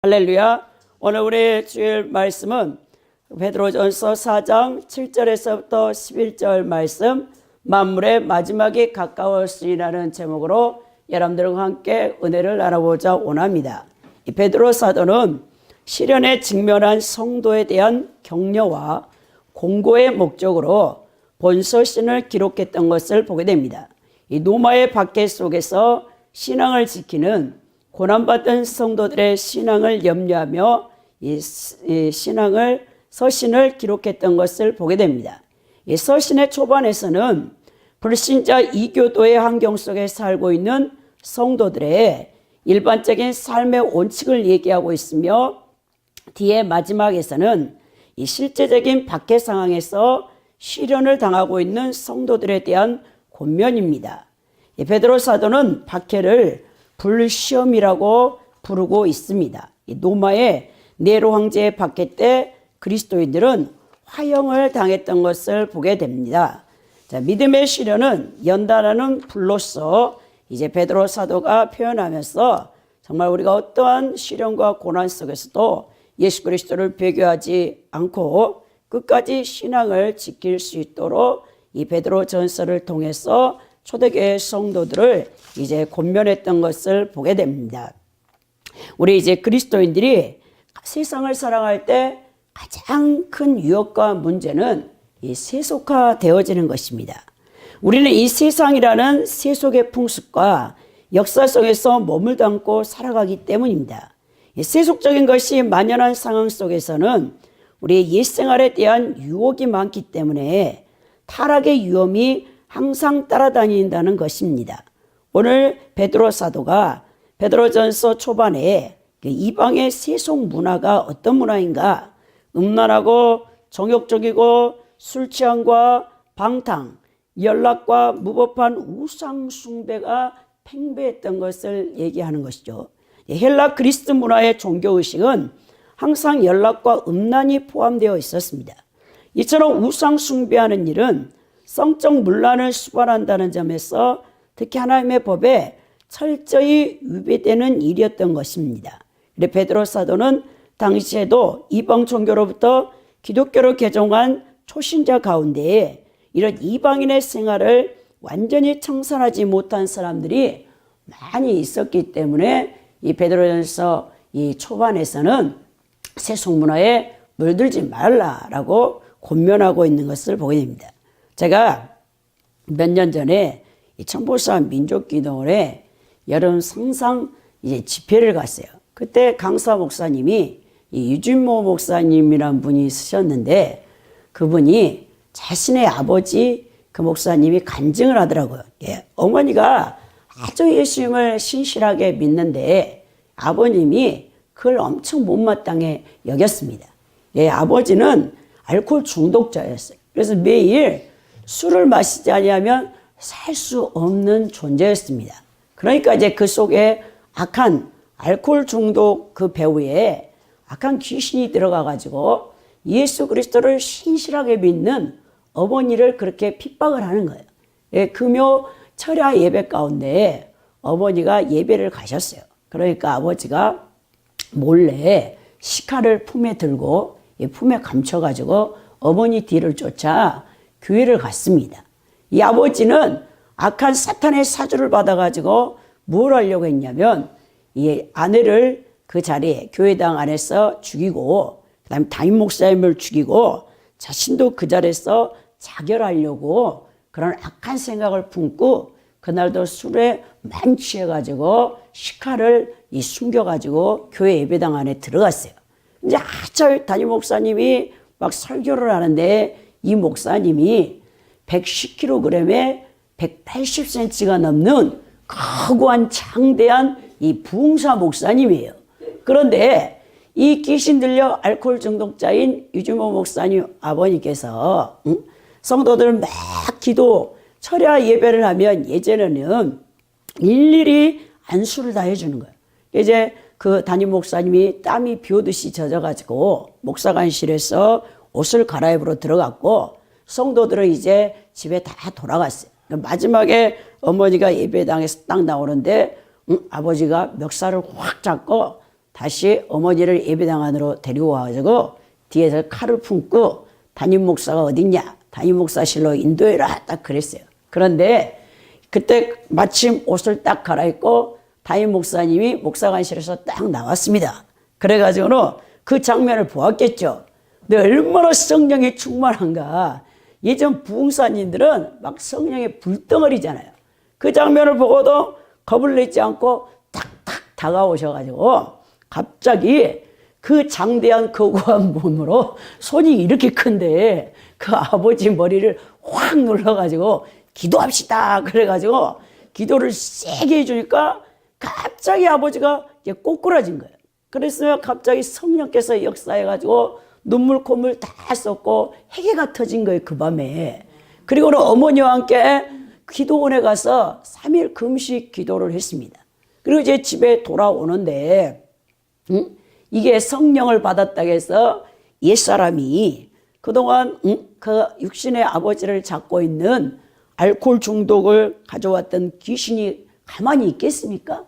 할렐루야. 오늘 우리 주일 말씀은 베드로전서 4장 7절에서부터 11절 말씀, 만물의 마지막이 가까웠으리라는 제목으로 여러분들과 함께 은혜를 나눠보자 원합니다. 이 베드로 사도는 시련에 직면한 성도에 대한 격려와 공고의 목적으로 본서신을 기록했던 것을 보게 됩니다. 이 노마의 박해 속에서 신앙을 지키는 고난받은 성도들의 신앙을 염려하며 이 서신을 기록했던 것을 보게 됩니다. 이 서신의 초반에서는 불신자 이교도의 환경 속에 살고 있는 성도들의 일반적인 삶의 원칙을 얘기하고 있으며, 뒤에 마지막에서는 이 실제적인 박해 상황에서 시련을 당하고 있는 성도들에 대한 권면입니다. 이 베드로 사도는 박해를 불시험이라고 부르고 있습니다. 이 노마의 네로 황제의 박해 때 그리스도인들은 화형을 당했던 것을 보게 됩니다. 자, 믿음의 시련은 연단하는 불로서 이제 베드로 사도가 표현하면서 정말 우리가 어떠한 시련과 고난 속에서도 예수 그리스도를 배교하지 않고 끝까지 신앙을 지킬 수 있도록 이 베드로 전서를 통해서 초대교회 성도들을 이제 권면했던 것을 보게 됩니다. 우리 이제 그리스도인들이 세상을 사랑할 때 가장 큰 유혹과 문제는 이 세속화되어지는 것입니다. 우리는 이 세상이라는 세속의 풍습과 역사 속에서 머물지 않고 살아가기 때문입니다. 이 세속적인 것이 만연한 상황 속에서는 우리의 옛생활에 대한 유혹이 많기 때문에 타락의 위험이 항상 따라다닌다는 것입니다. 오늘 베드로 사도가 베드로전서 초반에 이방의 세속 문화가 어떤 문화인가, 음란하고 정욕적이고 술 취함과 방탕, 연락과 무법한 우상 숭배가 팽배했던 것을 얘기하는 것이죠. 헬라 그리스 문화의 종교의식은 항상 연락과 음란이 포함되어 있었습니다. 이처럼 우상 숭배하는 일은 성적 문란을 수반한다는 점에서 특히 하나님의 법에 철저히 위배되는 일이었던 것입니다. 베드로 사도는 당시에도 이방 종교로부터 기독교로 개종한 초신자 가운데 이런 이방인의 생활을 완전히 청산하지 못한 사람들이 많이 있었기 때문에 이 베드로전서 이 초반에서는 세속 문화에 물들지 말라라고 권면하고 있는 것을 보게 됩니다. 제가 몇 년 전에 이 청보사 민족기도원에 여름 상상 이제 집회를 갔어요. 그때 강사 목사님이 이 유진모 목사님이란 분이 있으셨는데, 그분이 자신의 아버지 그 목사님이 간증을 하더라고요. 어머니가 아주 예수님을 신실하게 믿는데 아버님이 그걸 엄청 못마땅해 여겼습니다. 아버지는 알코올 중독자였어요. 그래서 매일 술을 마시지 아니하면 살 수 없는 존재였습니다. 그러니까 이제 그 속에 악한 알코올 중독 그 배후에 악한 귀신이 들어가가지고 예수 그리스도를 신실하게 믿는 어머니를 그렇게 핍박을 하는 거예요. 금요 철야 예배 가운데 어머니가 예배를 가셨어요. 그러니까 아버지가 몰래 시카를 품에 들고 품에 감춰가지고 어머니 뒤를 쫓아 교회를 갔습니다. 이 아버지는 악한 사탄의 사주를 받아가지고 뭘 하려고 했냐면 이 아내를 그 자리에 교회당 안에서 죽이고, 그 다음에 담임 목사님을 죽이고 자신도 그 자리에서 자결하려고 그런 악한 생각을 품고, 그날도 술에 많이 취해가지고 시카를 숨겨가지고 교회 예배당 안에 들어갔어요. 이제 담임 목사님이 막 설교를 하는데 이 목사님이 110kg에 180cm가 넘는 거구한 장대한 이 부흥사 목사님이에요. 그런데 이 귀신 들려 알코올 중독자인 유주모 목사님 아버님께서 성도들 막 기도 철야 예배를 하면 예전에는 일일이 안수를 다 해주는 거예요. 이제 그 담임 목사님이 땀이 비 오듯이 젖어가지고 목사관실에서 옷을 갈아입으러 들어갔고, 성도들은 이제 집에 다 돌아갔어요. 마지막에 어머니가 예배당에서 딱 나오는데 아버지가 멱살을 확 잡고 다시 어머니를 예배당 안으로 데리고 와가지고 뒤에서 칼을 품고 담임 목사가 어딨냐? 담임 목사실로 인도해라. 딱 그랬어요. 그런데 그때 마침 옷을 딱 갈아입고 담임 목사님이 목사관실에서 딱 나왔습니다. 그래가지고는 그 장면을 보았겠죠. 근데 얼마나 성령이 충만한가. 예전 부흥사님들은 막 성령의 불덩어리잖아요. 그 장면을 보고도 겁을 내지 않고 탁탁 다가오셔가지고 갑자기 그 장대한 거구한 몸으로 손이 이렇게 큰데 그 아버지 머리를 확 눌러가지고 기도합시다. 그래가지고 기도를 세게 해주니까 갑자기 아버지가 이제 꼬꾸라진 거예요. 그래서 갑자기 성령께서 역사해가지고 눈물 콧물 다 쏟고 해계가 터진 거예요. 그 밤에. 그리고는 어머니와 함께 기도원에 가서 3일 금식 기도를 했습니다. 그리고 이제 집에 돌아오는데 이게 성령을 받았다고 해서 옛사람이 그동안 그 육신의 아버지를 잡고 있는 알코올 중독을 가져왔던 귀신이 가만히 있겠습니까?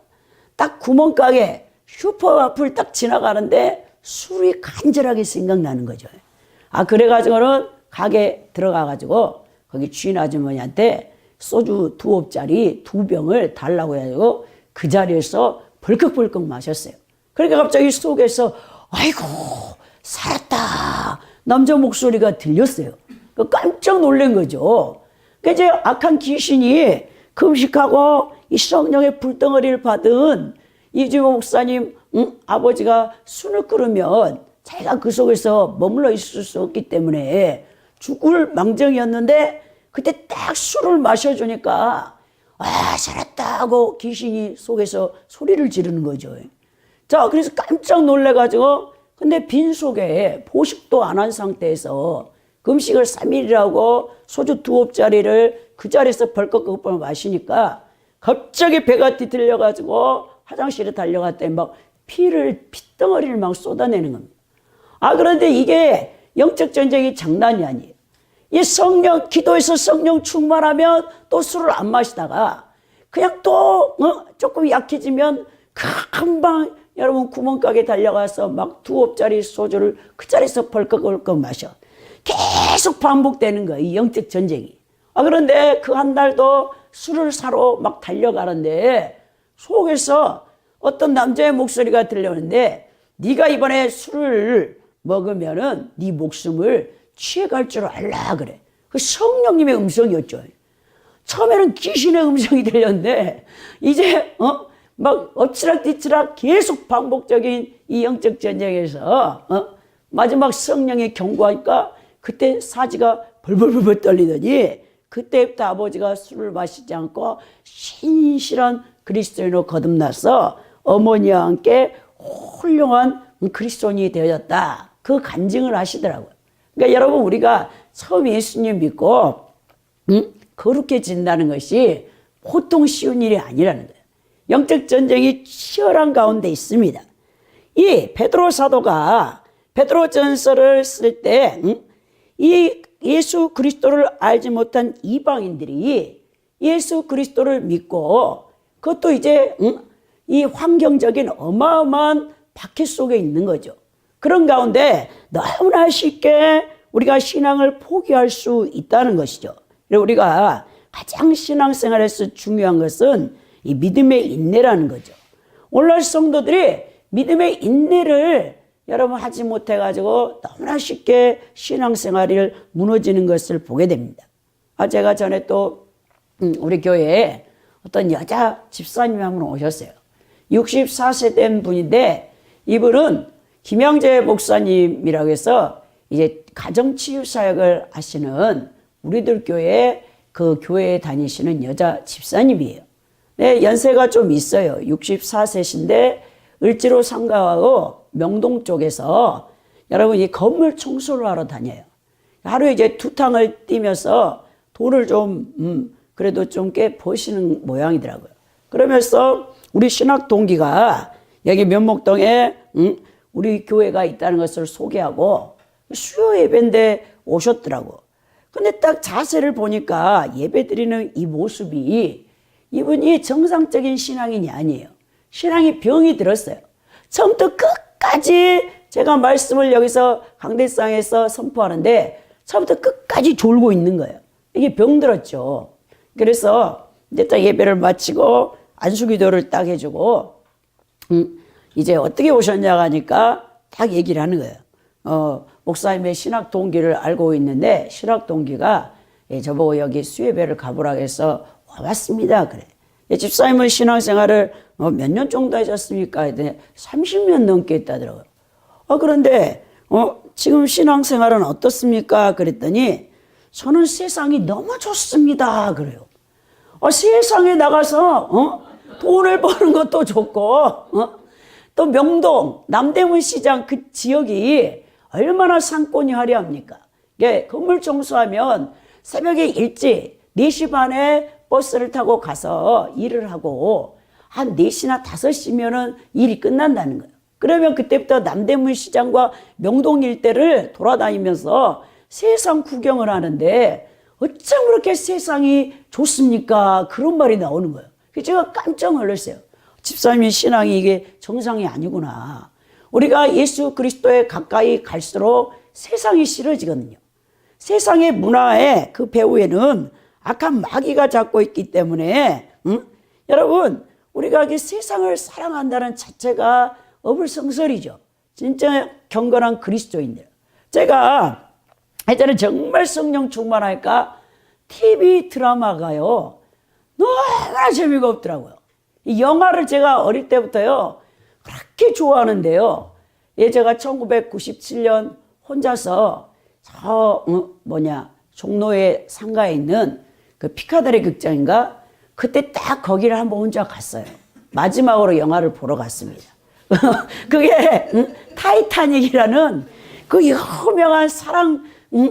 딱 구멍가게 슈퍼 앞을 딱 지나가는데 술이 간절하게 생각나는 거죠. 아, 그래가지고는 가게 들어가가지고 거기 주인 아주머니한테 소주 2홉짜리 2병을 달라고 해가지고 그 자리에서 벌컥벌컥 마셨어요. 그러니까 갑자기 속에서 아이고 살았다 남자 목소리가 들렸어요. 깜짝 놀란 거죠. 그러니까 이제 악한 귀신이 금식하고 이 성령의 불덩어리를 받은 이주모 목사님 아버지가 술을 끓으면 자기가 그 속에서 머물러 있을 수 없기 때문에 죽을 망정이었는데 그때 딱 술을 마셔주니까 아 살았다 하고 귀신이 속에서 소리를 지르는 거죠. 자, 그래서 깜짝 놀래가지고 근데 빈속에 보식도 안 한 상태에서 금식을 3일이라고 소주 2홉짜리를 그 자리에서 벌컥벌컥 마시니까 갑자기 배가 뒤틀려가지고 화장실에 달려갔더니 막 핏덩어리를 막 쏟아내는 겁니다. 아, 그런데 이게 영적 전쟁이 장난이 아니에요. 이 성령, 기도에서 성령 충만하면 또 술을 안 마시다가 그냥 또 조금 약해지면 금방 여러분 구멍가게 달려가서 막 2홉짜리 소주를 그 자리에서 벌컥벌컥 마셔. 계속 반복되는 거예요. 이 영적 전쟁이. 아, 그런데 그 한 달도 술을 사러 막 달려가는데 속에서 어떤 남자의 목소리가 들려오는데 네가 이번에 술을 먹으면은 네 목숨을 취해갈 줄 알라 그래. 그 성령님의 음성이었죠. 처음에는 귀신의 음성이 들렸는데 이제 막 엎치락뒤치락 계속 반복적인 이 영적 전쟁에서 마지막 성령의 경고하니까 그때 사지가 벌벌벌 떨리더니 그때부터 아버지가 술을 마시지 않고 신실한 그리스도인으로 거듭나서 어머니와 함께 훌륭한 그리스도인이 되어졌다. 그 간증을 하시더라고요. 그러니까 여러분 우리가 처음 예수님 믿고 거룩해진다는 것이 보통 쉬운 일이 아니라는 거예요. 영적 전쟁이 치열한 가운데 있습니다. 이 베드로 사도가 베드로전서를 쓸 때 이 예수 그리스도를 알지 못한 이방인들이 예수 그리스도를 믿고 그것도 이제 이 환경적인 어마어마한 박해 속에 있는 거죠. 그런 가운데 너무나 쉽게 우리가 신앙을 포기할 수 있다는 것이죠. 우리가 가장 신앙생활에서 중요한 것은 이 믿음의 인내라는 거죠. 오늘날 성도들이 믿음의 인내를 여러분 하지 못해가지고 너무나 쉽게 신앙생활이 무너지는 것을 보게 됩니다. 제가 전에 또 우리 교회에 어떤 여자 집사님이 한 분 오셨어요. 64세 된 분인데 이분은 김양재 목사님이라고 해서 이제 가정치유 사역을 하시는 우리들 교회 그 교회에 다니시는 여자 집사님이에요. 네, 연세가 좀 있어요. 64세신데 을지로 상가하고 명동 쪽에서 여러분 이 건물 청소를 하러 다녀요. 하루에 이제 2탕을 뛰면서 돈을 좀 그래도 좀 꽤 버시는 모양이더라고요. 그러면서 우리 신학 동기가 여기 면목동에 우리 교회가 있다는 것을 소개하고 수요 예배인데 오셨더라고. 근데 딱 자세를 보니까 예배 드리는 이 모습이 이분이 정상적인 신앙인이 아니에요. 신앙이 병이 들었어요. 처음부터 끝까지 제가 말씀을 여기서 강대상에서 선포하는데 처음부터 끝까지 졸고 있는 거예요. 이게 병들었죠. 그래서 이제 딱 예배를 마치고 안수기도를 딱 해주고 이제 어떻게 오셨냐고 하니까 딱 얘기를 하는 거예요. 목사님의 신학 동기를 알고 있는데 신학 동기가 저보고 여기 수예배를 가보라고 해서 와봤습니다. 그래. 집사님은 신앙생활을 몇 년 정도 하셨습니까? 30년 넘게 했다더라고요. 그런데 지금 신앙생활은 어떻습니까? 그랬더니 저는 세상이 너무 좋습니다. 그래요. 세상에 나가서 돈을 버는 것도 좋고 또 명동 남대문 시장 그 지역이 얼마나 상권이 화려합니까? 건물 청소하면 새벽에 일찍 4시 반에 버스를 타고 가서 일을 하고 한 4시나 5시면은 일이 끝난다는 거예요. 그러면 그때부터 남대문 시장과 명동 일대를 돌아다니면서 세상 구경을 하는데 어쩜 그렇게 세상이 좋습니까? 그런 말이 나오는 거예요. 제가 깜짝 놀랐어요. 집사님의 신앙이 이게 정상이 아니구나. 우리가 예수 그리스도에 가까이 갈수록 세상이 싫어지거든요. 세상의 문화의 그 배후에는 악한 마귀가 잡고 있기 때문에 여러분 우리가 이 세상을 사랑한다는 자체가 어불성설이죠. 진짜 경건한 그리스도인들. 제가 예전에 정말 성령 충만하니까 TV 드라마가요 너무나 재미가 없더라고요. 이 영화를 제가 어릴 때부터요 그렇게 좋아하는데요. 제가 1997년 혼자서 종로의 상가에 있는 그 피카데리 극장인가 그때 딱 거기를 한번 혼자 갔어요. 마지막으로 영화를 보러 갔습니다. 그게 타이타닉이라는 그 유명한 사랑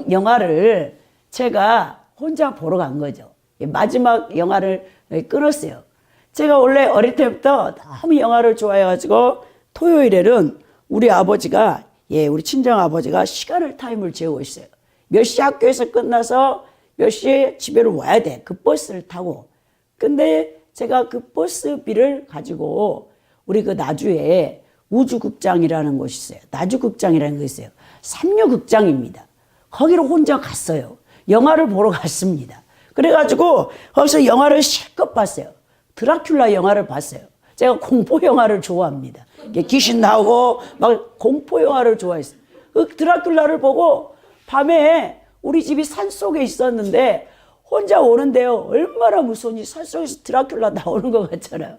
영화를 제가 혼자 보러 간 거죠. 마지막 영화를 끊었어요. 제가 원래 어릴 때부터 너무 영화를 좋아해가지고 토요일에는 우리 아버지가 우리 친정 아버지가 시간을 타임을 재고 있어요. 몇 시 학교에서 끝나서 몇 시에 집에로 와야 돼. 그 버스를 타고. 근데 제가 그 버스비를 가지고 우리 그 나주에 우주극장이라는 곳이 있어요. 나주극장이라는 곳이 있어요. 삼류극장입니다. 거기로 혼자 갔어요. 영화를 보러 갔습니다. 그래가지고 거기서 영화를 실컷 봤어요. 드라큘라 영화를 봤어요. 제가 공포 영화를 좋아합니다. 귀신 나오고 막 공포 영화를 좋아했어요. 그 드라큘라를 보고 밤에 우리 집이 산속에 있었는데 혼자 오는데요. 얼마나 무서운지 산속에서 드라큘라 나오는 것 같잖아요.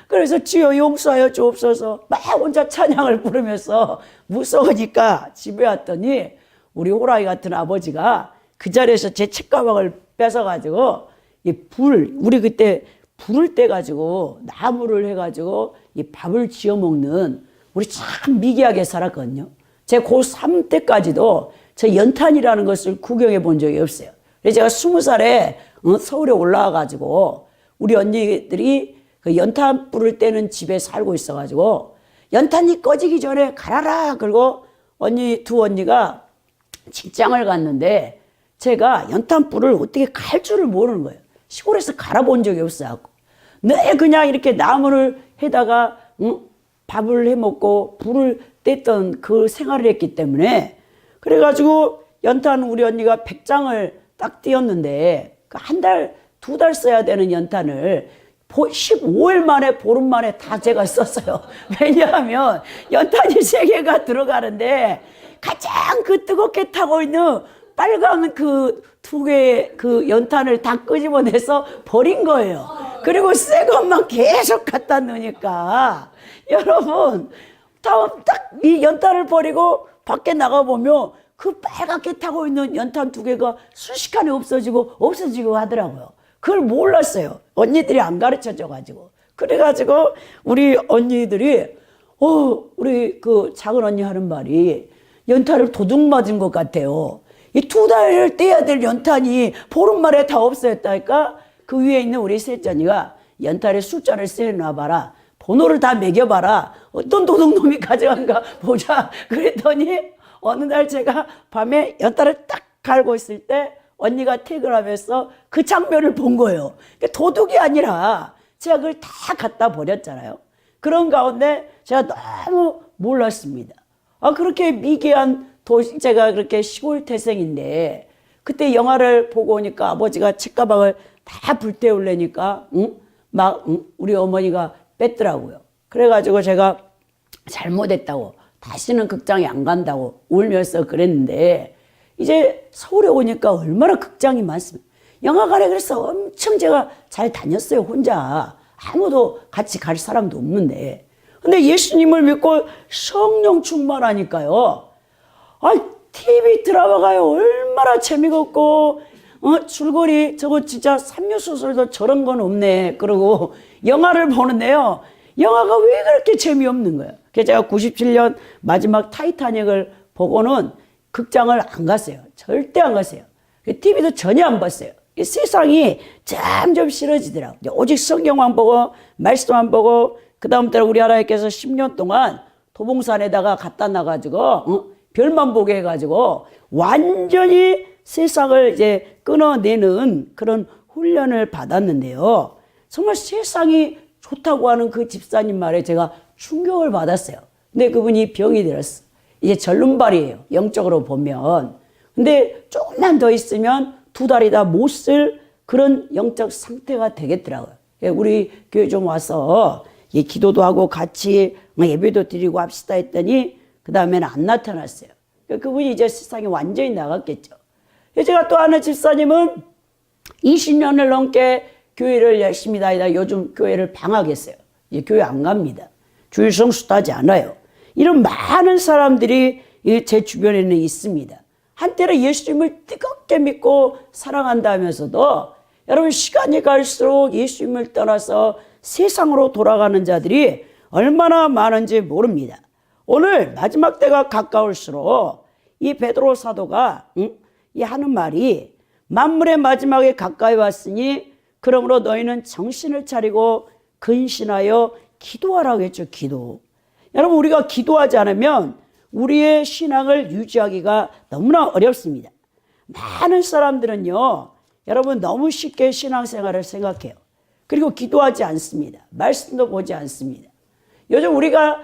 그래서 주여 용서하여 주옵소서 막 혼자 찬양을 부르면서 무서우니까 집에 왔더니 우리 호랑이 같은 아버지가 그 자리에서 제 책가방을 뺏어가지고 우리 그때 불을 떼가지고 나무를 해가지고 이 밥을 지어 먹는 우리 참 미개하게 살았거든요. 제 고3 때까지도 저 연탄이라는 것을 구경해 본 적이 없어요. 그래서 제가 20살에 서울에 올라와가지고 우리 언니들이 그 연탄 불을 떼는 집에 살고 있어가지고 연탄이 꺼지기 전에 가라라. 그리고 두 언니가 직장을 갔는데 제가 연탄 불을 어떻게 갈 줄을 모르는 거예요. 시골에서 갈아본 적이 없어요. 늘 그냥 이렇게 나무를 해다가 밥을 해 먹고 불을 뗐던 그 생활을 했기 때문에 그래가지고 연탄 우리 언니가 100장을 딱 띄었는데 한 달, 2달 써야 되는 연탄을 15일 만에 보름 만에 다 제가 썼어요. 왜냐하면 연탄이 3개가 들어가는데 가장 그 뜨겁게 타고 있는 빨간 그 2개의 그 연탄을 다 끄집어내서 버린 거예요. 그리고 새 것만 계속 갖다 넣으니까 여러분 딱 이 연탄을 버리고 밖에 나가보면 그 빨갛게 타고 있는 연탄 2개가 순식간에 없어지고 하더라고요. 그걸 몰랐어요. 언니들이 안 가르쳐줘가지고. 그래가지고 우리 언니들이 우리 그 작은 언니 하는 말이 연탄을 도둑 맞은 것 같아요. 이 2달을 떼야 될 연탄이 보름 만에 다 없어졌다니까. 그 위에 있는 우리 셋째 언니가 연탄의 숫자를 세놔봐라. 번호를 다 매겨봐라. 어떤 도둑놈이 가져간가 보자. 그랬더니 어느 날 제가 밤에 연탄을 딱 갈고 있을 때 언니가 퇴근하면서 그 장면을 본 거예요. 도둑이 아니라 제가 그걸 다 갖다 버렸잖아요. 그런 가운데 제가 너무 몰랐습니다. 그렇게 미개한 도시, 제가 그렇게 시골 태생인데 그때 영화를 보고 오니까 아버지가 책가방을 다 불태우려니까 우리 어머니가 뺐더라고요. 그래가지고 제가 잘못했다고 다시는 극장에 안 간다고 울면서 그랬는데 이제 서울에 오니까 얼마나 극장이 많습니다. 영화관에 그래서 엄청 제가 잘 다녔어요. 혼자. 아무도 같이 갈 사람도 없는데. 근데 예수님을 믿고 성령 충만하니까요. TV 드라마가요. 얼마나 재미가 없고, 줄거리, 저거 진짜 삼류소설도 저런 건 없네. 그러고 영화를 보는데요. 영화가 왜 그렇게 재미없는 거예요? 그래서 제가 97년 마지막 타이타닉을 보고는 극장을 안 갔어요. 절대 안 갔어요. TV도 전혀 안 봤어요. 세상이 점점 싫어지더라고요. 오직 성경만 보고 말씀만 보고 그 다음부터 우리 하나님께서 10년 동안 도봉산에다가 갖다 놔가지고 별만 보게 해가지고 완전히 세상을 이제 끊어내는 그런 훈련을 받았는데요. 정말 세상이 좋다고 하는 그 집사님 말에 제가 충격을 받았어요. 근데 그분이 병이 들었어. 이제 절름발이에요. 영적으로 보면. 근데 조금만 더 있으면 2달이 다 못 쓸 그런 영적 상태가 되겠더라고요. 우리 교회 좀 와서 기도도 하고 같이 예배도 드리고 합시다 했더니 그 다음에는 안 나타났어요. 그분이 이제 세상에 완전히 나갔겠죠. 제가 또 아는 집사님은 20년을 넘게 교회를 열심히 다니다 요즘 교회를 방학했어요. 이제 교회 안 갑니다. 주일 성수도 하지 않아요. 이런 많은 사람들이 제 주변에는 있습니다. 한때는 예수님을 뜨겁게 믿고 사랑한다면서도 여러분 시간이 갈수록 예수님을 떠나서 세상으로 돌아가는 자들이 얼마나 많은지 모릅니다. 오늘 마지막 때가 가까울수록 이 베드로 사도가 이 하는 말이 만물의 마지막에 가까이 왔으니 그러므로 너희는 정신을 차리고 근신하여 기도하라고 했죠. 기도. 여러분 우리가 기도하지 않으면 우리의 신앙을 유지하기가 너무나 어렵습니다. 많은 사람들은요. 여러분 너무 쉽게 신앙생활을 생각해요. 그리고 기도하지 않습니다. 말씀도 보지 않습니다. 요즘 우리가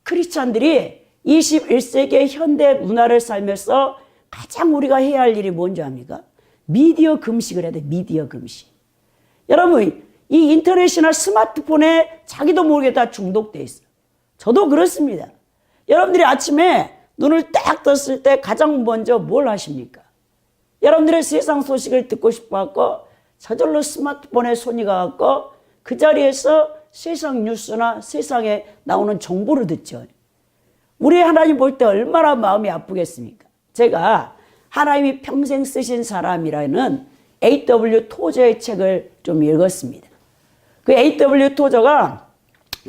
크리스찬들이 21세기의 현대 문화를 살면서 가장 우리가 해야 할 일이 뭔지 압니까? 미디어 금식을 해야 돼. 미디어 금식. 여러분 이 인터넷이나 스마트폰에 자기도 모르게 다 중독돼 있어요. 저도 그렇습니다. 여러분들이 아침에 눈을 딱 떴을 때 가장 먼저 뭘 하십니까? 여러분들의 세상 소식을 듣고 싶어갖고 저절로 스마트폰에 손이 가갖고 그 자리에서 세상 뉴스나 세상에 나오는 정보를 듣죠. 우리 하나님 볼 때 얼마나 마음이 아프겠습니까? 제가 하나님이 평생 쓰신 사람이라는 A.W. 토저의 책을 좀 읽었습니다. 그 A.W. 토저가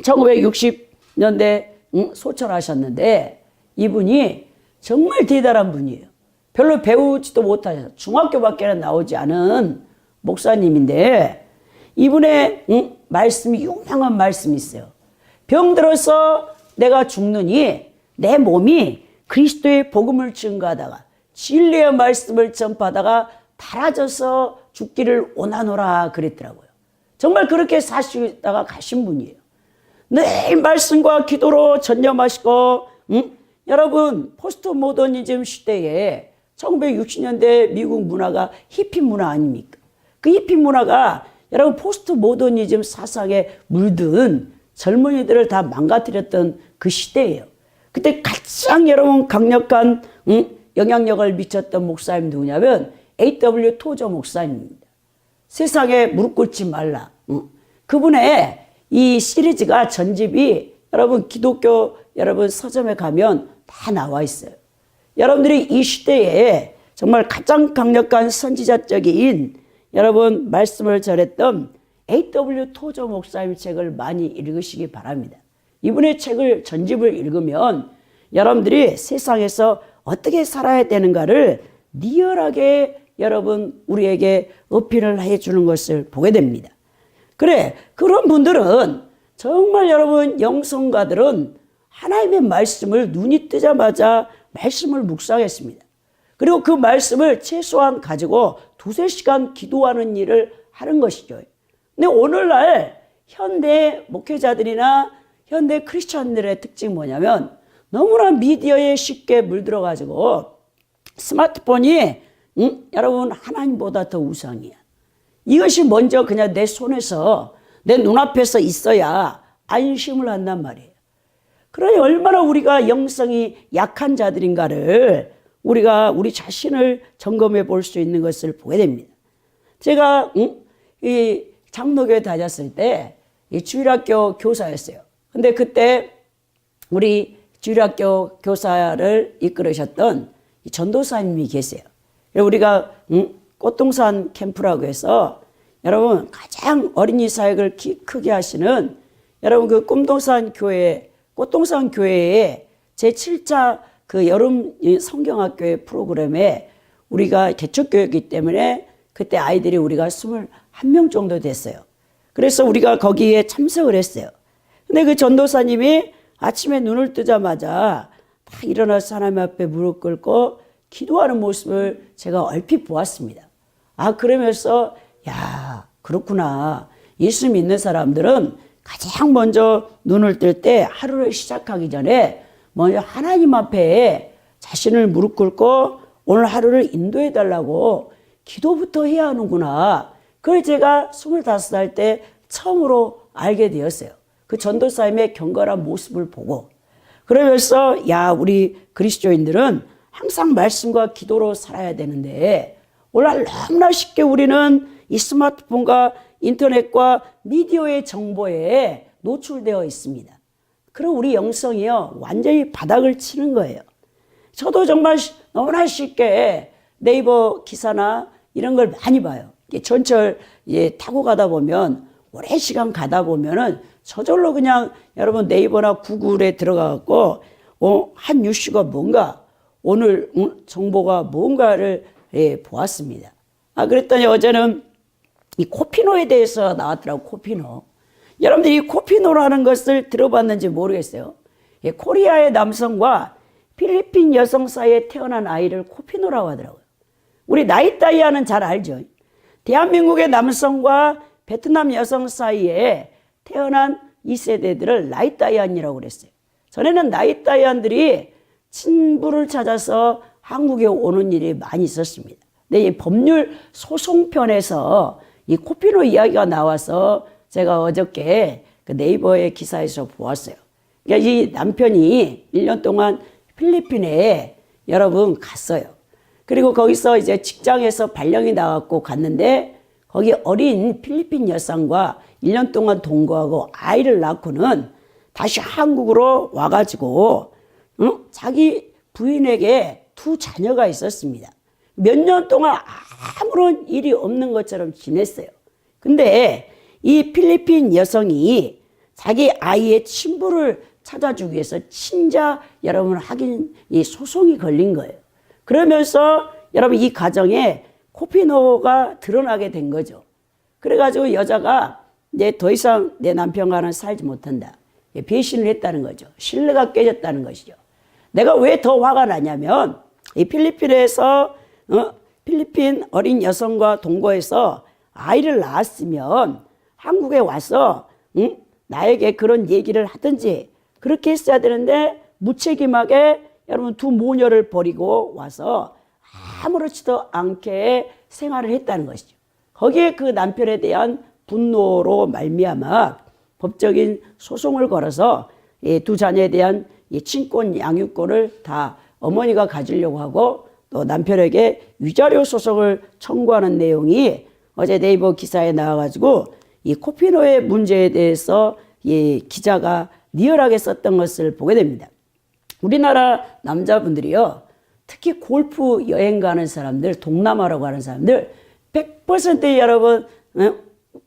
1960년대 소천하셨는데 이분이 정말 대단한 분이에요. 별로 배우지도 못하셔서 중학교밖에 나오지 않은 목사님인데 이분의 말씀이 유명한 말씀이 있어요. 병들어서 내가 죽느니 내 몸이 그리스도의 복음을 증거하다가 진리의 말씀을 전파하다가 달아져서 죽기를 원하노라 그랬더라고요. 정말 그렇게 사시다가 가신 분이에요. 늘 말씀과 기도로 전념하시고 여러분 포스트 모더니즘 시대에 1960년대 미국 문화가 히피 문화 아닙니까? 그 히피 문화가 여러분 포스트 모더니즘 사상에 물든 젊은이들을 다 망가뜨렸던 그 시대예요. 그때 가장 여러분 강력한 영향력을 미쳤던 목사님 누구냐면 A.W. 토저 목사님입니다. 세상에 무릎 꿇지 말라. 그분의 이 시리즈가 전집이 여러분 기독교 여러분 서점에 가면 다 나와 있어요. 여러분들이 이 시대에 정말 가장 강력한 선지자적인 여러분 말씀을 전했던 A.W. 토저 목사님 책을 많이 읽으시기 바랍니다. 이분의 책을 전집을 읽으면 여러분들이 세상에서 어떻게 살아야 되는가를 리얼하게 여러분 우리에게 어필을 해주는 것을 보게 됩니다. 그래 그런 분들은 정말 여러분 영성가들은 하나님의 말씀을 눈이 뜨자마자 말씀을 묵상했습니다. 그리고 그 말씀을 최소한 가지고 2-3시간 기도하는 일을 하는 것이죠. 근데 오늘날 현대 목회자들이나 현대 크리스천들의 특징이 뭐냐면 너무나 미디어에 쉽게 물들어가지고 스마트폰이 여러분 하나님보다 더 우상이야. 이것이 먼저 그냥 내 손에서 내 눈앞에서 있어야 안심을 한단 말이에요. 그러니 얼마나 우리가 영성이 약한 자들인가를 우리가 우리 자신을 점검해 볼 수 있는 것을 보게 됩니다. 제가 이 장로교에 다녔을 때 이 주일학교 교사였어요. 근데 그때 우리 주일학교 교사를 이끌으셨던 이 전도사님이 계세요. 우리가 꽃동산 캠프라고 해서 여러분 가장 어린이 사역을 크게 하시는 여러분 그 꽃동산 교회의 제7차 그 여름 성경학교회 프로그램에 우리가 개척교회이기 때문에 그때 아이들이 우리가 21명 정도 됐어요. 그래서 우리가 거기에 참석을 했어요. 근데 그 전도사님이 아침에 눈을 뜨자마자 다 일어나서 하나님 앞에 무릎 꿇고 기도하는 모습을 제가 얼핏 보았습니다. 아, 그러면서 야, 그렇구나. 예수 믿는 사람들은 가장 먼저 눈을 뜰 때 하루를 시작하기 전에 먼저 하나님 앞에 자신을 무릎 꿇고 오늘 하루를 인도해 달라고 기도부터 해야 하는구나. 그걸 제가 25살 때 처음으로 알게 되었어요. 그 전도사님의 경건한 모습을 보고. 그러면서 야, 우리 그리스도인들은 항상 말씀과 기도로 살아야 되는데 오늘 너무나 쉽게 우리는 이 스마트폰과 인터넷과 미디어의 정보에 노출되어 있습니다. 그럼 우리 영성이요 완전히 바닥을 치는 거예요. 저도 정말 너무나 쉽게 네이버 기사나 이런 걸 많이 봐요. 전철 타고 가다 보면 오랜 시간 가다 보면은 저절로 그냥 여러분 네이버나 구글에 들어가갖고 한 뉴스가 뭔가 오늘 정보가 뭔가를 보았습니다. 아, 그랬더니 어제는 이 코피노에 대해서 나왔더라고. 코피노. 여러분들이 이 코피노라는 것을 들어봤는지 모르겠어요. 코리아의 남성과 필리핀 여성 사이에 태어난 아이를 코피노라고 하더라고요. 우리 나이따이아는 잘 알죠. 대한민국의 남성과 베트남 여성 사이에 태어난 이 세대들을 나이따이안이라고 그랬어요. 전에는 나이따이안들이 친부를 찾아서 한국에 오는 일이 많이 있었습니다. 근데 이 법률 소송편에서 이 코피노 이야기가 나와서 제가 어저께 그 네이버의 기사에서 보았어요. 그러니까 이 남편이 1년 동안 필리핀에 여러분 갔어요. 그리고 거기서 이제 직장에서 발령이 나갖고 갔는데 거기 어린 필리핀 여성과 1년 동안 동거하고 아이를 낳고는 다시 한국으로 와가지고 자기 부인에게 2 자녀가 있었습니다. 몇 년 동안 아무런 일이 없는 것처럼 지냈어요. 근데 이 필리핀 여성이 자기 아이의 친부를 찾아주기 위해서 친자 여러분 확인 이 소송이 걸린 거예요. 그러면서 여러분 이 가정에 코피노가 드러나게 된 거죠. 그래가지고 여자가 이제 더 이상 내 남편과는 살지 못한다. 배신을 했다는 거죠. 신뢰가 깨졌다는 것이죠. 내가 왜 더 화가 나냐면 이 필리핀에서 필리핀 어린 여성과 동거해서 아이를 낳았으면 한국에 와서 나에게 그런 얘기를 하든지 그렇게 했어야 되는데 무책임하게 여러분 2 모녀를 버리고 와서 아무렇지도 않게 생활을 했다는 것이죠. 거기에 그 남편에 대한 분노로 말미암아 법적인 소송을 걸어서 2 자녀에 대한 친권 양육권을 다 어머니가 가지려고 하고 또 남편에게 위자료 소송을 청구하는 내용이 어제 네이버 기사에 나와가지고 이 코피노의 문제에 대해서 기자가 리얼하게 썼던 것을 보게 됩니다. 우리나라 남자분들이요, 특히 골프 여행 가는 사람들, 동남아로 가는 사람들 100% 여러분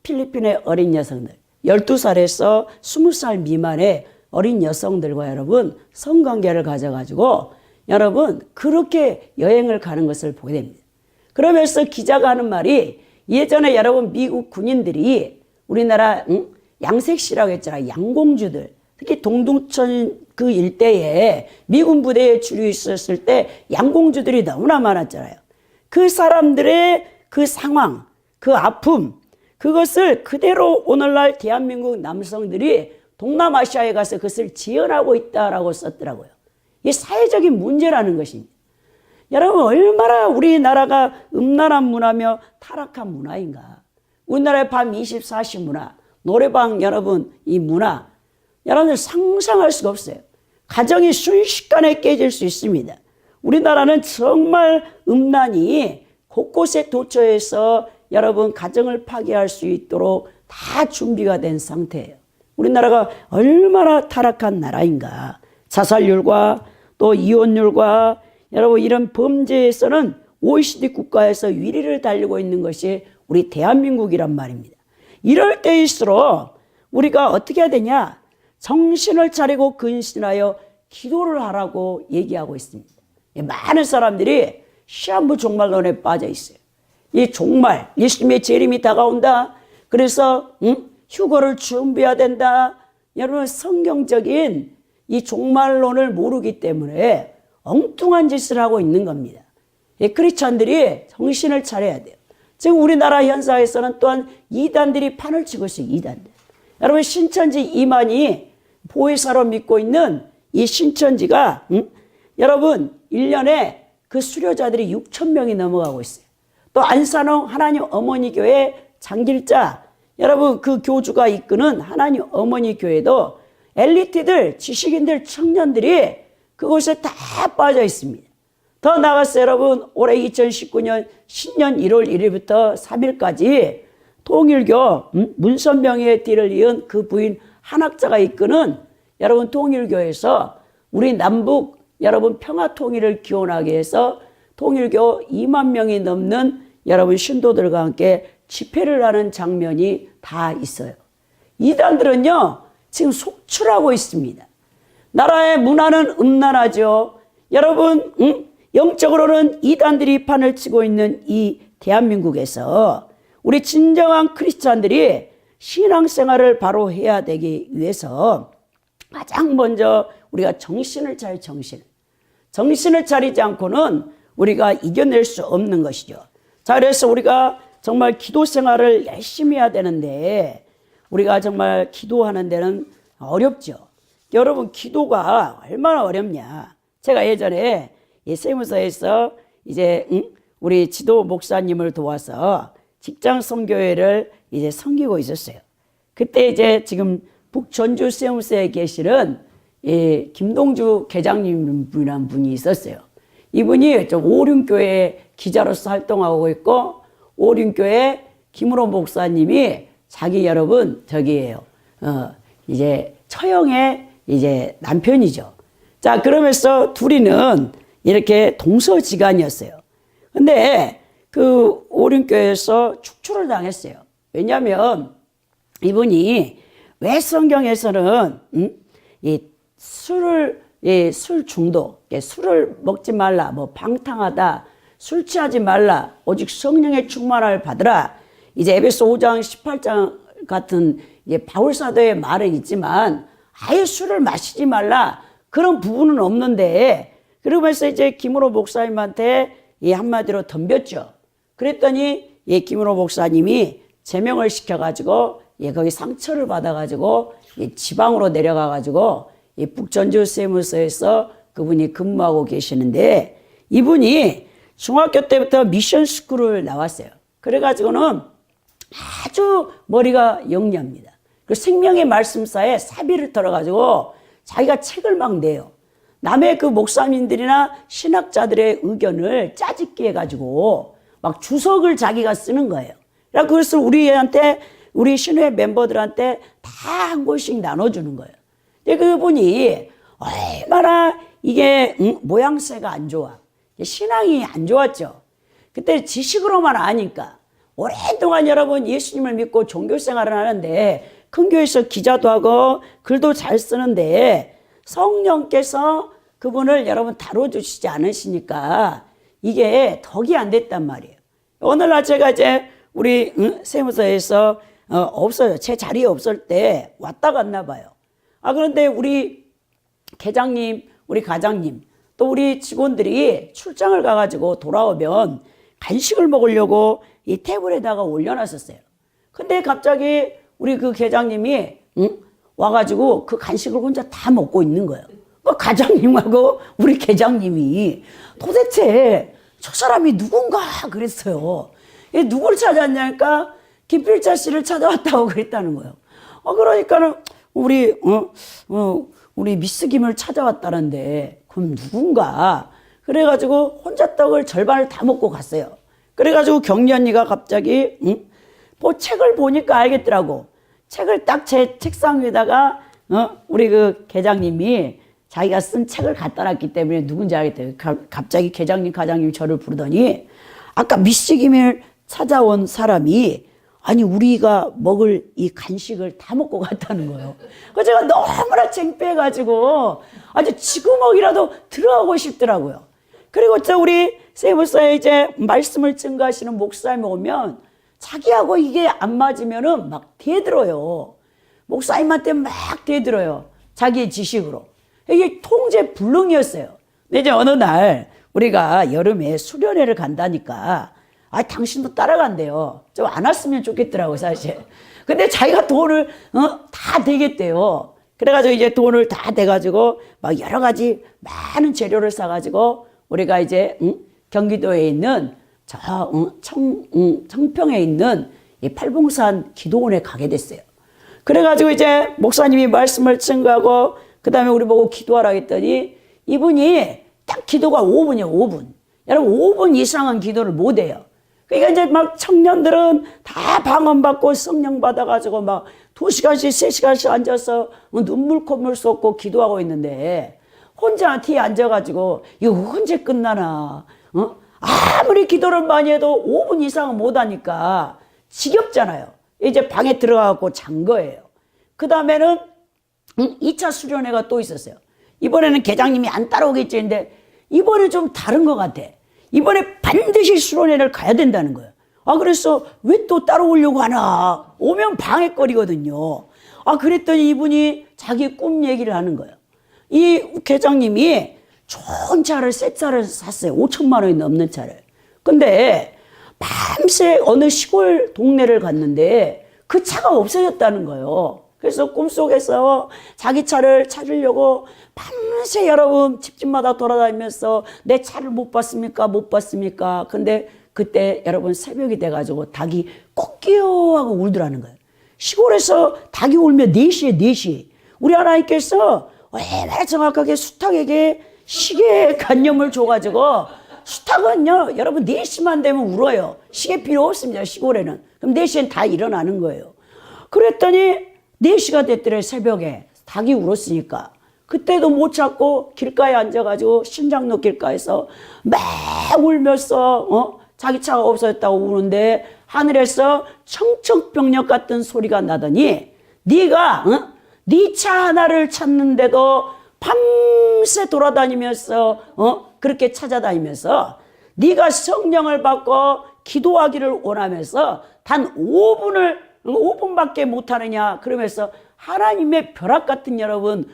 필리핀의 어린 여성들 12살에서 20살 미만의 어린 여성들과 여러분 성관계를 가져가지고 여러분 그렇게 여행을 가는 것을 보게 됩니다. 그러면서 기자가 하는 말이 예전에 여러분 미국 군인들이 우리나라 양색시라고 했잖아요. 양공주들. 특히 동두천 그 일대에 미군 부대에 줄이 있었을 때 양공주들이 너무나 많았잖아요. 그 사람들의 그 상황, 그 아픔, 그것을 그대로 오늘날 대한민국 남성들이 동남아시아에 가서 그것을 지연하고 있다라고 썼더라고요. 이게 사회적인 문제라는 것입니다. 여러분, 얼마나 우리나라가 음란한 문화며 타락한 문화인가. 우리나라의 밤 24시 문화, 노래방 여러분 이 문화, 여러분들 상상할 수가 없어요. 가정이 순식간에 깨질 수 있습니다. 우리나라는 정말 음란이 곳곳에 도처에서 여러분 가정을 파괴할 수 있도록 다 준비가 된 상태예요. 우리나라가 얼마나 타락한 나라인가. 자살률과 또 이혼율과 여러분 이런 범죄에서는 OECD 국가에서 위리를 달리고 있는 것이 우리 대한민국이란 말입니다. 이럴 때일수록 우리가 어떻게 해야 되냐? 정신을 차리고 근신하여 기도를 하라고 얘기하고 있습니다. 많은 사람들이 시한부 종말론에 빠져 있어요. 이 종말, 예수님의 재림이 다가온다. 그래서 휴거를 준비해야 된다. 여러분 성경적인 이 종말론을 모르기 때문에 엉뚱한 짓을 하고 있는 겁니다. 크리스찬들이 정신을 차려야 돼요. 지금 우리나라 현사에서는 또한 이단들이 판을 치고 있어요. 이단들. 여러분 신천지 이만희 보혜사로 믿고 있는 이 신천지가 여러분 1년에 그 수료자들이 6,000명이 넘어가고 있어요. 또 안산홍 하나님 어머니 교회 장길자 여러분 그 교주가 이끄는 하나님 어머니 교회도 엘리트들 지식인들 청년들이 그곳에 다 빠져 있습니다. 더 나아가서 여러분 올해 2019년 신년 1월 1일부터 3일까지 통일교 문선명의 뒤를 이은 그 부인 한학자가 이끄는 여러분 통일교에서 우리 남북 여러분 평화통일을 기원하기 위해서 통일교 2만 명이 넘는 여러분 신도들과 함께 집회를 하는 장면이 다 있어요. 이단들은요 지금 속출하고 있습니다. 나라의 문화는 음란하죠. 여러분 영적으로는 이단들이 판을 치고 있는 이 대한민국에서 우리 진정한 크리스찬들이 신앙생활을 바로 해야 되기 위해서 가장 먼저 우리가 정신을 차리지 않고는 우리가 이겨낼 수 없는 것이죠. 자, 그래서 우리가 정말 기도 생활을 열심히 해야 되는데 우리가 정말 기도하는 데는 어렵죠. 여러분 기도가 얼마나 어렵냐. 제가 예전에 세무서에서 이제 우리 지도 목사님을 도와서 직장 선교회를 이제 섬기고 있었어요. 그때 이제 지금 북전주 세무서에 계시는 김동주 계장님이라는 분이 있었어요. 이분이 오륜교회 기자로서 활동하고 있고 오륜교회 김으로 목사님이 자기 여러분 저기예요. 이제 처형의 이제 남편이죠. 자, 그러면서 둘이는 이렇게 동서지간이었어요. 근데 그 오륜교회에서 축출을 당했어요. 왜냐하면 이분이 왜 성경에서는 이 술 중독, 술을 먹지 말라, 뭐 방탕하다, 술 취하지 말라, 오직 성령의 충만을 받으라. 이제 에베소 5장 18장 같은 이제 바울 사도의 말은 있지만 아예 술을 마시지 말라 그런 부분은 없는데 그러면서 이제 김으로 목사님한테 이 한마디로 덤볐죠. 그랬더니 김으로 목사님이 제명을 시켜가지고 거기 상처를 받아가지고 지방으로 내려가가지고 북전주 세무서에서 그분이 근무하고 계시는데 이분이 중학교 때부터 미션 스쿨을 나왔어요. 그래가지고는 아주 머리가 영리합니다. 그 생명의 말씀사에 사비를 털어가지고 자기가 책을 막 내요. 남의 그 목사님들이나 신학자들의 의견을 짜집기 해가지고 막 주석을 자기가 쓰는 거예요. 그래서 우리한테 우리 신회 멤버들한테 다 한 권씩 나눠주는 거예요. 근데 그분이 얼마나 이게 모양새가 안 좋아. 신앙이 안 좋았죠. 그때 지식으로만 아니까 오랫동안 여러분 예수님을 믿고 종교생활을 하는데 큰 교회에서 기자도 하고 글도 잘 쓰는데 성령께서 그분을 여러분 다뤄주시지 않으시니까 이게 덕이 안 됐단 말이에요. 오늘날 제가 이제 우리 세무서에서 없어요. 제 자리에 없을 때 왔다 갔나 봐요. 그런데 우리 계장님, 우리 가장님, 또 우리 직원들이 출장을 가가지고 돌아오면 간식을 먹으려고 이 테이블에다가 올려놨었어요. 근데 갑자기 우리 그 계장님이 와가지고 그 간식을 혼자 다 먹고 있는 거예요. 그 과장님하고 우리 계장님이 도대체 저 사람이 누군가 그랬어요. 누구를 찾았냐니까 김필자 씨를 찾아왔다고 그랬다는 거예요. 그러니까는 우리 미스 김을 찾아왔다는데 그럼 누군가 그래가지고 혼자 떡을 절반을 다 먹고 갔어요. 그래가지고 경리 언니가 갑자기 뭐 책을 보니까 알겠더라고. 책을 딱 제 책상 위에다가 우리 그 계장님이 자기가 쓴 책을 갖다 놨기 때문에 누군지 알겠대요. 갑자기 계장님, 과장님이 저를 부르더니 아까 미스 김을 찾아온 사람이 아니 우리가 먹을 이 간식을 다 먹고 갔다는 거예요. 그래서 제가 너무나 창피해가지고 아주 지구먹이라도 들어가고 싶더라고요. 그리고 저 우리 세무사에 이제 말씀을 증거하시는 목사님이 오면 자기하고 이게 안 맞으면은 막 대들어요. 목사님한테 막 대들어요. 자기의 지식으로. 이게 통제불능이었어요. 근데 이제 어느 날 우리가 여름에 수련회를 간다니까 당신도 따라간대요. 좀 안 왔으면 좋겠더라고, 사실. 근데 자기가 돈을, 다 대겠대요. 그래가지고 이제 돈을 다 대가지고 막 여러 가지 많은 재료를 사가지고 우리가 이제, 경기도에 있는 청평에 있는 이 팔봉산 기도원에 가게 됐어요. 그래가지고 이제 목사님이 말씀을 증거하고 그 다음에 우리 보고 기도하라 했더니 이분이 딱 기도가 5분이에요, 5분. 여러분 5분 이상은 기도를 못 해요. 그러니까 이제 막 청년들은 다 방언받고 성령 받아가지고 막 2시간씩 3시간씩 앉아서 눈물 콧물 쏟고 기도하고 있는데 혼자 뒤에 앉아가지고 이거 언제 끝나나 아무리 기도를 많이 해도 5분 이상은 못하니까 지겹잖아요. 이제 방에 들어가고 잔 거예요. 그 다음에는 2차 수련회가 또 있었어요. 이번에는 계장님이 안 따라오겠지 했는데 이번에 좀 다른 것 같아. 이번에 반드시 수련회를 가야 된다는 거예요. 그래서 왜 또 따라오려고 하나? 오면 방해거리거든요. 그랬더니 이분이 자기 꿈 얘기를 하는 거예요. 이 계장님이 좋은 차를, 새 차를 샀어요. 5천만 원이 넘는 차를. 근데 밤새 어느 시골 동네를 갔는데 그 차가 없어졌다는 거예요. 그래서 꿈속에서 자기 차를 찾으려고 밤새 여러분 집집마다 돌아다니면서 내 차를 못 봤습니까? 못 봤습니까? 근데 그때 여러분 새벽이 돼가지고 닭이 꼭!끼요 하고 울더라는 거예요. 시골에서 닭이 울면 4시에 4시. 우리 하나님께서 얼마나 정확하게 수탉에게 시계 관념을 줘가지고 수탉은요 여러분 4시만 되면 울어요. 시계 필요 없습니다. 시골에는. 그럼 4시엔 다 일어나는 거예요. 그랬더니 4시가 됐더래 새벽에 닭이 울었으니까 그때도 못 찾고 길가에 앉아가지고 신장로 길가에서 막 울면서 자기 차가 없어졌다고 우는데 하늘에서 청청병력 같은 소리가 나더니 네가 네 차 하나를 찾는데도 밤새 돌아다니면서 그렇게 찾아다니면서 네가 성령을 받고 기도하기를 원하면서 단 5분밖에 못하느냐 그러면서 하나님의 벼락 같은 여러분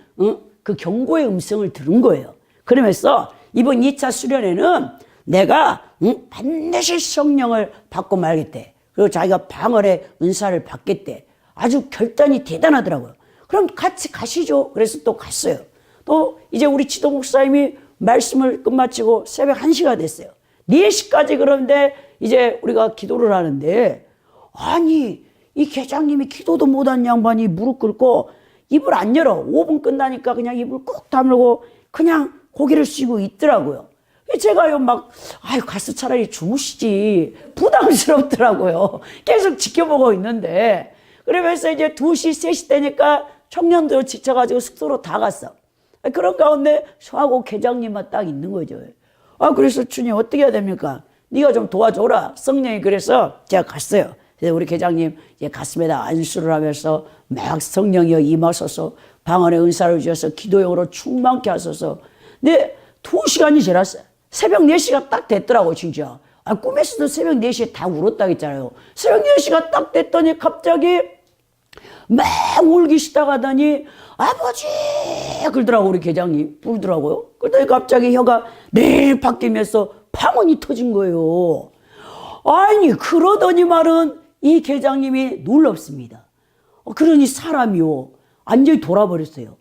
그 경고의 음성을 들은 거예요. 그러면서 이번 2차 수련회는 내가 반드시 성령을 받고 말겠대. 그리고 자기가 방언의 은사를 받겠대. 아주 결단이 대단하더라고요. 그럼 같이 가시죠. 그래서 또 갔어요. 또 이제 우리 지도 목사님이 말씀을 끝마치고 새벽 1시가 됐어요. 4시까지 그런데 이제 우리가 기도를 하는데 아니 이 계장님이 기도도 못한 양반이 무릎 꿇고 입을 안 열어. 5분 끝나니까 그냥 입을 꾹 다물고 그냥 고개를 숙이고 있더라고요. 제가요 가서 차라리 주무시지 부담스럽더라고요. 계속 지켜보고 있는데 그러면서 이제 2시 3시 되니까 청년들 지쳐가지고 숙소로 다 갔어. 그런 가운데 저하고 계장님만 딱 있는 거죠. 그래서 주님 어떻게 해야 됩니까? 네가 좀 도와줘라. 성령이 그래서 제가 갔어요. 그래서 우리 계장님 이제 가슴에다 안수를 하면서 막 성령이여 임하소서 방언의 은사를 주셔서 기도용으로 충만케 하소서. 근데 2시간이 지났어요. 새벽 4시가 딱 됐더라고 진짜. 꿈에서도 새벽 4시에 다 울었다고 했잖아요. 새벽 4시가 딱 됐더니 갑자기 막 울기 시작하더니 아버지 그러더라고 우리 계장님 부르더라고요. 그랬더니 갑자기 혀가 네 바뀌면서 방언이 터진 거예요. 아니 그러더니 말은 이 계장님이 놀랍습니다. 그러니 사람이요 완전히 돌아버렸어요.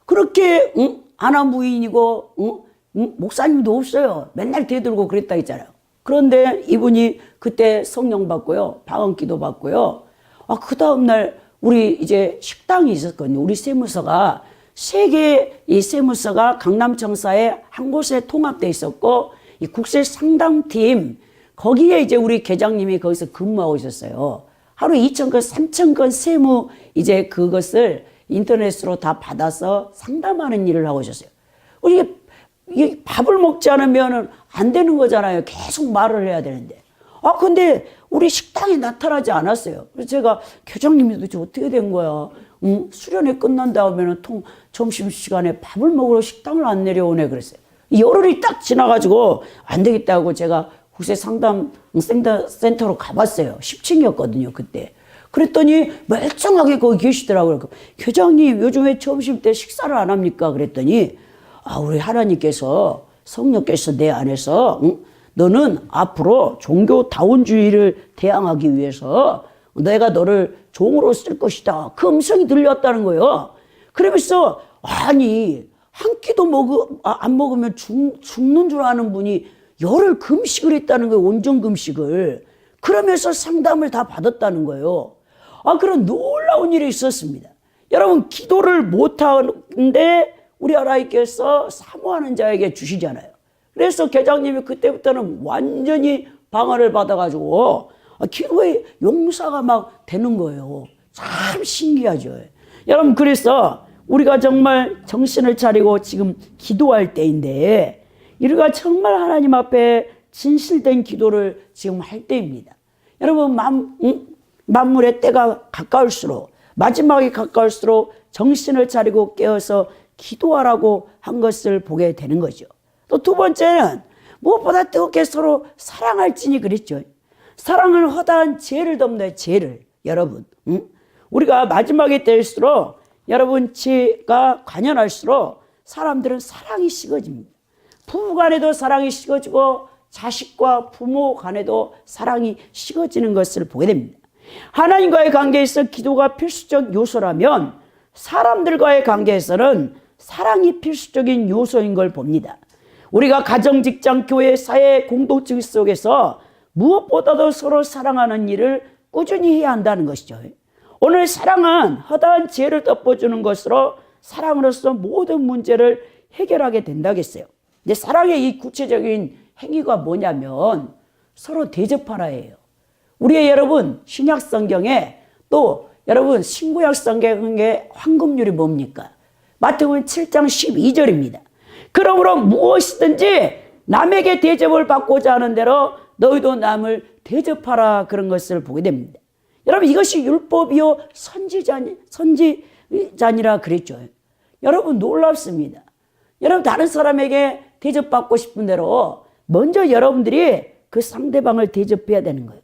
그렇게 아나무인이고 목사님도 없어요. 맨날 대들고 그랬다 했잖아요. 그런데 이분이 그때 성령 받고요, 방언기도 받고요. 그 다음날 우리 이제 식당이 있었거든요. 우리 세무서가 세 개의 이 세무서가 강남청사에 한 곳에 통합되어 있었고, 이 국세 상담팀 거기에 이제 우리 계장님이 거기서 근무하고 있었어요. 하루 2,000건, 3,000건 세무 이제 그것을 인터넷으로 다 받아서 상담하는 일을 하고 있었어요. 이게 밥을 먹지 않으면 안 되는 거잖아요. 계속 말을 해야 되는데. 근데 우리 식당에 나타나지 않았어요. 그래서 제가 계장님이 도대체 어떻게 된 거야? 수련회 끝난 다음에는 점심시간에 밥을 먹으러 식당을 안 내려오네 그랬어요. 열흘이 딱 지나가지고 안 되겠다고 제가 국세 상담 센터로 가봤어요. 10층이었거든요, 그때. 그랬더니 멀쩡하게 거기 계시더라고요. 계장님, 요즘에 점심 때 식사를 안 합니까? 그랬더니, 우리 하나님께서, 성령께서 내 안에서, 너는 앞으로 종교다원주의를 대항하기 위해서 내가 너를 종으로 쓸 것이다. 그 음성이 들렸다는 거예요. 그러면서, 아니, 한 끼도 안 먹으면 죽는 줄 아는 분이 열흘 금식을 했다는 거예요. 온전 금식을. 그러면서 상담을 다 받았다는 거예요. 그런 놀라운 일이 있었습니다. 여러분, 기도를 못하는데 우리 하나님께서 사모하는 자에게 주시잖아요. 그래서 계장님이 그때부터는 완전히 방언을 받아가지고 기도의 용사가 막 되는 거예요. 참 신기하죠. 여러분, 그래서 우리가 정말 정신을 차리고 지금 기도할 때인데, 우리가 정말 하나님 앞에 진실된 기도를 지금 할 때입니다. 여러분, 만물의 때가 가까울수록, 마지막이 가까울수록 정신을 차리고 깨어서 기도하라고 한 것을 보게 되는 거죠. 또 두 번째는 무엇보다 뜨겁게 서로 사랑할지니 그랬죠. 사랑은 허다한 죄를 덮는 죄를. 여러분, 우리가 마지막에 때일수록 여러분 죄가 관연할수록 사람들은 사랑이 식어집니다. 부부 간에도 사랑이 식어지고 자식과 부모 간에도 사랑이 식어지는 것을 보게 됩니다. 하나님과의 관계에서 기도가 필수적 요소라면 사람들과의 관계에서는 사랑이 필수적인 요소인 걸 봅니다. 우리가 가정, 직장, 교회, 사회, 공동체 속에서 무엇보다도 서로 사랑하는 일을 꾸준히 해야 한다는 것이죠. 오늘 사랑은 허다한 죄를 덮어주는 것으로 사랑으로서 모든 문제를 해결하게 된다겠어요. 근데 사랑의 이 구체적인 행위가 뭐냐면 서로 대접하라예요. 우리의 여러분 신약 성경에 또 여러분 신구약 성경의 황금률이 뭡니까? 마태복음 7장 12절입니다. 그러므로 무엇이든지 남에게 대접을 받고자 하는 대로 너희도 남을 대접하라, 그런 것을 보게 됩니다. 여러분, 이것이 율법이요 선지자니라 그랬죠. 여러분, 놀랍습니다. 여러분, 다른 사람에게 대접받고 싶은 대로 먼저 여러분들이 그 상대방을 대접해야 되는 거예요.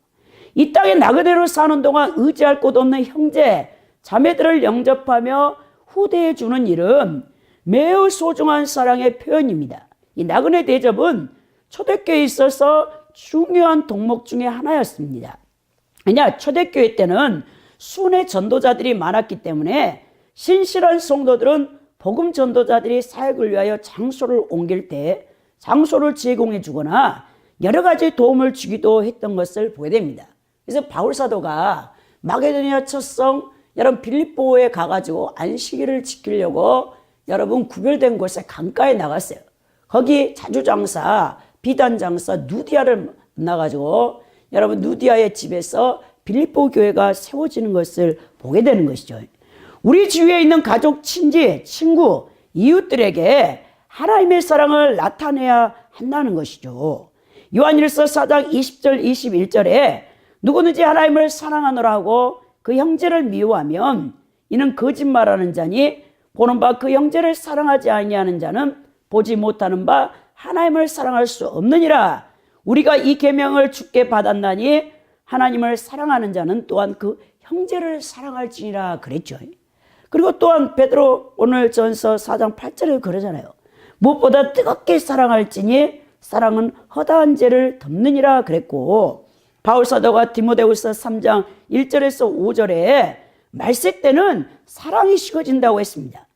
이 땅에 나그네로 사는 동안 의지할 곳 없는 형제, 자매들을 영접하며 후대해 주는 일은 매우 소중한 사랑의 표현입니다. 이 나그네 대접은 초대교회에 있어서 중요한 덕목 중에 하나였습니다. 왜냐, 초대교회 때는 순회 전도자들이 많았기 때문에 신실한 성도들은 복음 전도자들이 사역을 위하여 장소를 옮길 때 장소를 제공해 주거나 여러 가지 도움을 주기도 했던 것을 보게 됩니다. 그래서 바울사도가 마게도니아 첫성 여러분 빌립보에 가가지고 안식일을 지키려고 여러분 구별된 곳에 강가에 나갔어요. 거기 자주장사, 비단장사 누디아를 만나가지고 여러분 누디아의 집에서 빌립보 교회가 세워지는 것을 보게 되는 것이죠. 우리 주위에 있는 가족, 친지, 친구, 이웃들에게 하나님의 사랑을 나타내야 한다는 것이죠. 요한일서 4장 20절 21절에 누구든지 하나님을 사랑하노라 하고 그 형제를 미워하면 이는 거짓말하는 자니 보는 바 그 형제를 사랑하지 아니하는 자는 보지 못하는 바 하나님을 사랑할 수 없느니라. 우리가 이 계명을 주께 받았나니 하나님을 사랑하는 자는 또한 그 형제를 사랑할지니라 그랬죠. 그리고 또한 베드로 오늘 전서 4장 8절에 그러잖아요. 무엇보다 뜨겁게 사랑할지니 사랑은 허다한 죄를 덮느니라 그랬고, 바울사도가 디모데후서 3장 1절에서 5절에 말세 때는 사랑이 식어진다고 했습니다.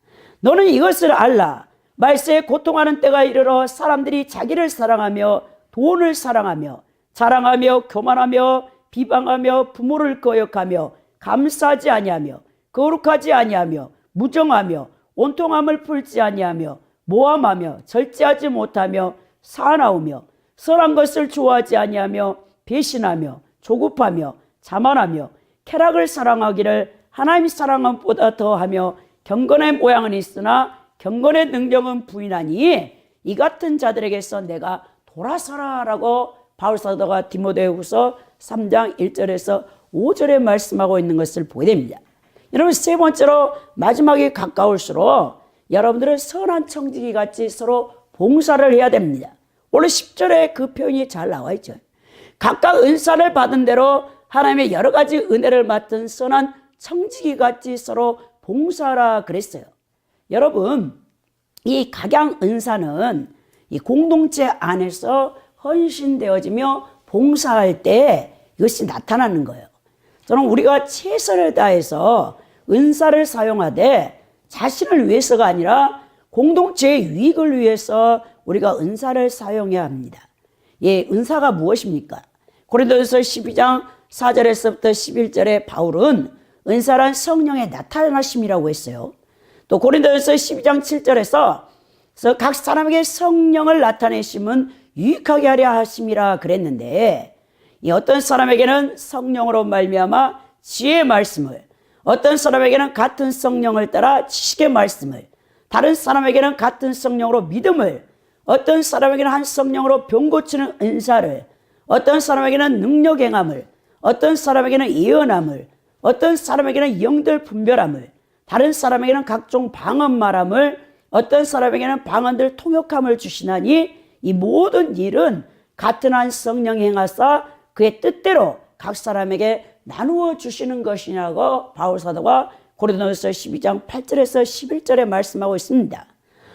너는 이것을 알라. 말세에 고통하는 때가 이르러 사람들이 자기를 사랑하며 돈을 사랑하며 자랑하며 교만하며 비방하며 부모를 거역하며 감사하지 아니하며 거룩하지 아니하며 무정하며 온통함을 풀지 아니하며 모함하며 절제하지 못하며 사나우며 선한 것을 좋아하지 아니하며 배신하며 조급하며 자만하며 쾌락을 사랑하기를 하나님 사랑함보다 더하며 경건의 모양은 있으나 경건의 능력은 부인하니 이 같은 자들에게서 내가 돌아서라라고 바울사도가 디모데후서 3장 1절에서 5절에 말씀하고 있는 것을 보게 됩니다. 여러분, 세 번째로 마지막에 가까울수록 여러분들은 선한 청지기 같이 서로 봉사를 해야 됩니다. 원래 10절에 그 표현이 잘 나와 있죠. 각각 은사를 받은 대로 하나님의 여러 가지 은혜를 맡은 선한 청지기 같이 서로 봉사하라 그랬어요. 여러분, 이 각양 은사는 이 공동체 안에서 헌신되어지며 봉사할 때 이것이 나타나는 거예요. 저는 우리가 최선을 다해서 은사를 사용하되 자신을 위해서가 아니라 공동체의 유익을 위해서 우리가 은사를 사용해야 합니다. 예, 은사가 무엇입니까? 고린도전서 12장 4절에서부터 11절에 바울은 은사란 성령의 나타나심이라고 했어요. 또 고린도전서 12장 7절에서 각 사람에게 성령을 나타내심은 유익하게 하려 하심이라 그랬는데, 이 어떤 사람에게는 성령으로 말미암아 지혜의 말씀을, 어떤 사람에게는 같은 성령을 따라 지식의 말씀을, 다른 사람에게는 같은 성령으로 믿음을, 어떤 사람에게는 한 성령으로 병 고치는 은사를, 어떤 사람에게는 능력 행함을, 어떤 사람에게는 예언함을, 어떤 사람에게는 영들 분별함을, 다른 사람에게는 각종 방언 말함을, 어떤 사람에게는 방언들 통역함을 주시나니 이 모든 일은 같은 한 성령 행하사 그의 뜻대로 각 사람에게 나누어 주시는 것이냐고 바울사도가 고린도전서 12장 8절에서 11절에 말씀하고 있습니다.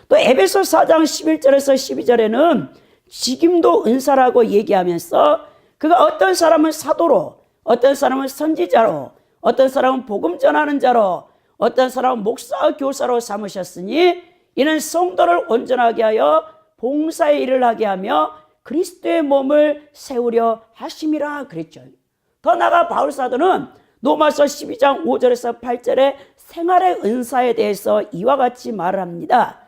또 에베소 4장 11절에서 12절에는 직임도 은사라고 얘기하면서 그가 어떤 사람은 사도로, 어떤 사람은 선지자로, 어떤 사람은 복음 전하는 자로, 어떤 사람은 목사 교사로 삼으셨으니 이는 성도를 온전하게 하여 봉사의 일을 하게 하며 그리스도의 몸을 세우려 하심이라 그랬죠. 더 나아가 바울사도는 로마서 12장 5절에서 8절에 생활의 은사에 대해서 이와 같이 말을 합니다.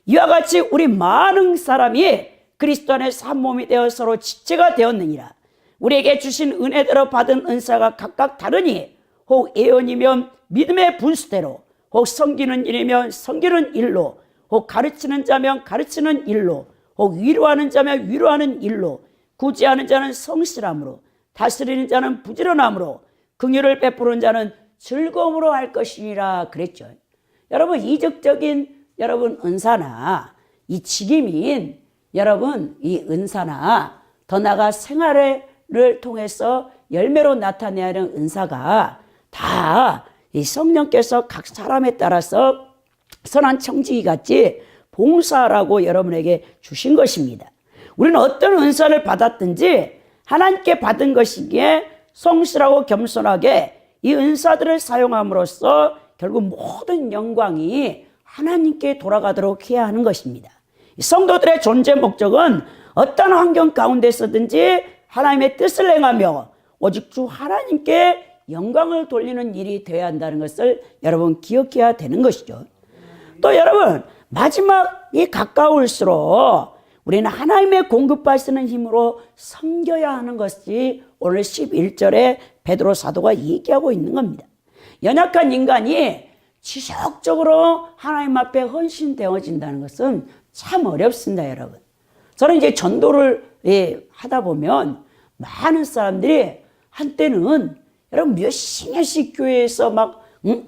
이와 같이 우리 많은 사람이 그리스도 안에서 한 몸이 되어 서로 지체가 되었느니라. 우리에게 주신 은혜대로 받은 은사가 각각 다르니 혹 예언이면 믿음의 분수대로, 혹 섬기는 일이면 섬기는 일로, 혹 가르치는 자면 가르치는 일로, 혹 위로하는 자면 위로하는 일로, 구제하는 자는 성실함으로, 다스리는 자는 부지런함으로, 긍휼을 베푸는 자는 즐거움으로 할 것이니라 그랬죠. 여러분, 이적적인 여러분 은사나 이 직임인 여러분 이 은사나 더 나아가 생활을 통해서 열매로 나타내야 하는 은사가 다 이 성령께서 각 사람에 따라서 선한 청지기 같이 봉사라고 여러분에게 주신 것입니다. 우리는 어떤 은사를 받았든지 하나님께 받은 것이기에 성실하고 겸손하게 이 은사들을 사용함으로써 결국 모든 영광이 하나님께 돌아가도록 해야 하는 것입니다. 성도들의 존재 목적은 어떤 환경 가운데서든지 하나님의 뜻을 행하며 오직 주 하나님께 영광을 돌리는 일이 되어야 한다는 것을 여러분 기억해야 되는 것이죠. 또 여러분, 마지막이 가까울수록 우리는 하나님의 공급하시는 힘으로 섬겨야 하는 것이 오늘 11절에 베드로 사도가 얘기하고 있는 겁니다. 연약한 인간이 지속적으로 하나님 앞에 헌신되어진다는 것은 참 어렵습니다, 여러분. 저는 이제 전도를 하다 보면 많은 사람들이 한때는 여러분 몇십 년씩 교회에서 막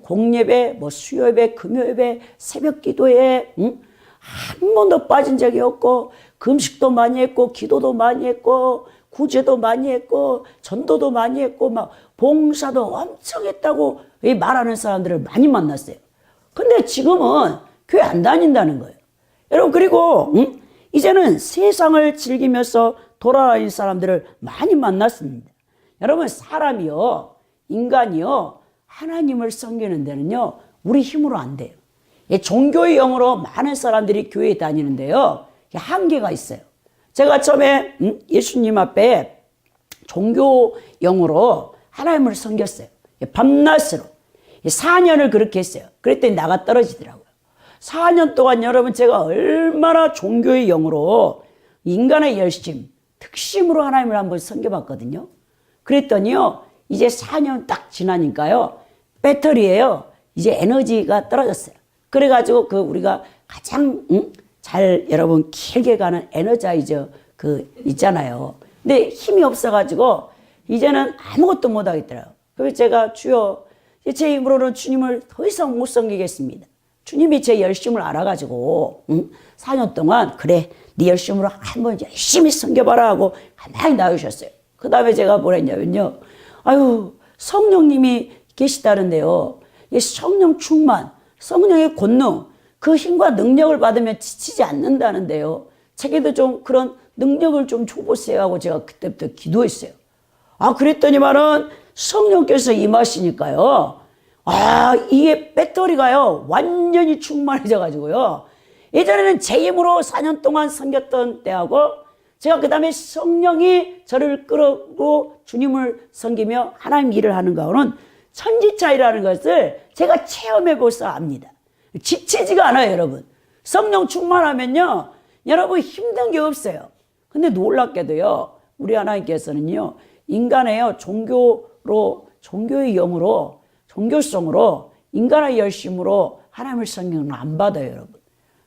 공예배, 수요예배, 금요예배, 새벽 기도에 한 번도 빠진 적이 없고 금식도 많이 했고 기도도 많이 했고 구제도 많이 했고 전도도 많이 했고 막 봉사도 엄청 했다고 말하는 사람들을 많이 만났어요. 근데 지금은 교회 안 다닌다는 거예요. 여러분, 그리고 이제는 세상을 즐기면서 돌아다니는 사람들을 많이 만났습니다. 여러분, 사람이요, 인간이요, 하나님을 섬기는 데는요, 우리 힘으로 안 돼요. 종교의 영으로 많은 사람들이 교회에 다니는데요, 한계가 있어요. 제가 처음에 예수님 앞에 종교 영으로 하나님을 섬겼어요. 밤낮으로 4년을 그렇게 했어요. 그랬더니 나가 떨어지더라고요. 4년 동안 여러분 제가 얼마나 종교의 영으로 인간의 열심, 특심으로 하나님을 한번 섬겨봤거든요. 그랬더니요, 이제 4년 딱 지나니까요, 배터리에요, 이제 에너지가 떨어졌어요. 그래가지고 우리가 가장 잘 여러분 길게 가는 에너자이저 있잖아요. 근데 힘이 없어가지고 이제는 아무것도 못 하겠더라고요. 그래서 제가 주여, 제 힘으로는 주님을 더 이상 못 섬기겠습니다. 주님이 제 열심을 알아가지고 4년 동안 그래 네 열심으로 한번 열심히 섬겨봐라 하고 가만히 놔주셨어요. 그 다음에 제가 뭘 했냐면요, 아유 성령님이 계시다는데요, 이 성령 충만, 성령의 권능, 그 힘과 능력을 받으면 지치지 않는다는데요, 책에도 좀 그런 능력을 좀 줘보세요 하고 제가 그때부터 기도했어요. 그랬더니만은 성령께서 임하시니까요, 이게 배터리가요 완전히 충만해져 가지고요, 예전에는 제 힘으로 4년 동안 섬겼던 때하고 제가 그 다음에 성령이 저를 끌고 주님을 섬기며 하나님 일을 하는 거는 천지차이라는 것을 제가 체험해봐서 압니다. 지치지가 않아요, 여러분. 성령 충만하면요, 여러분 힘든 게 없어요. 근데 놀랍게도요, 우리 하나님께서는요, 인간의요, 종교의 영으로, 종교성으로, 인간의 열심으로 하나님을 섬기는 건 안 받아요, 여러분.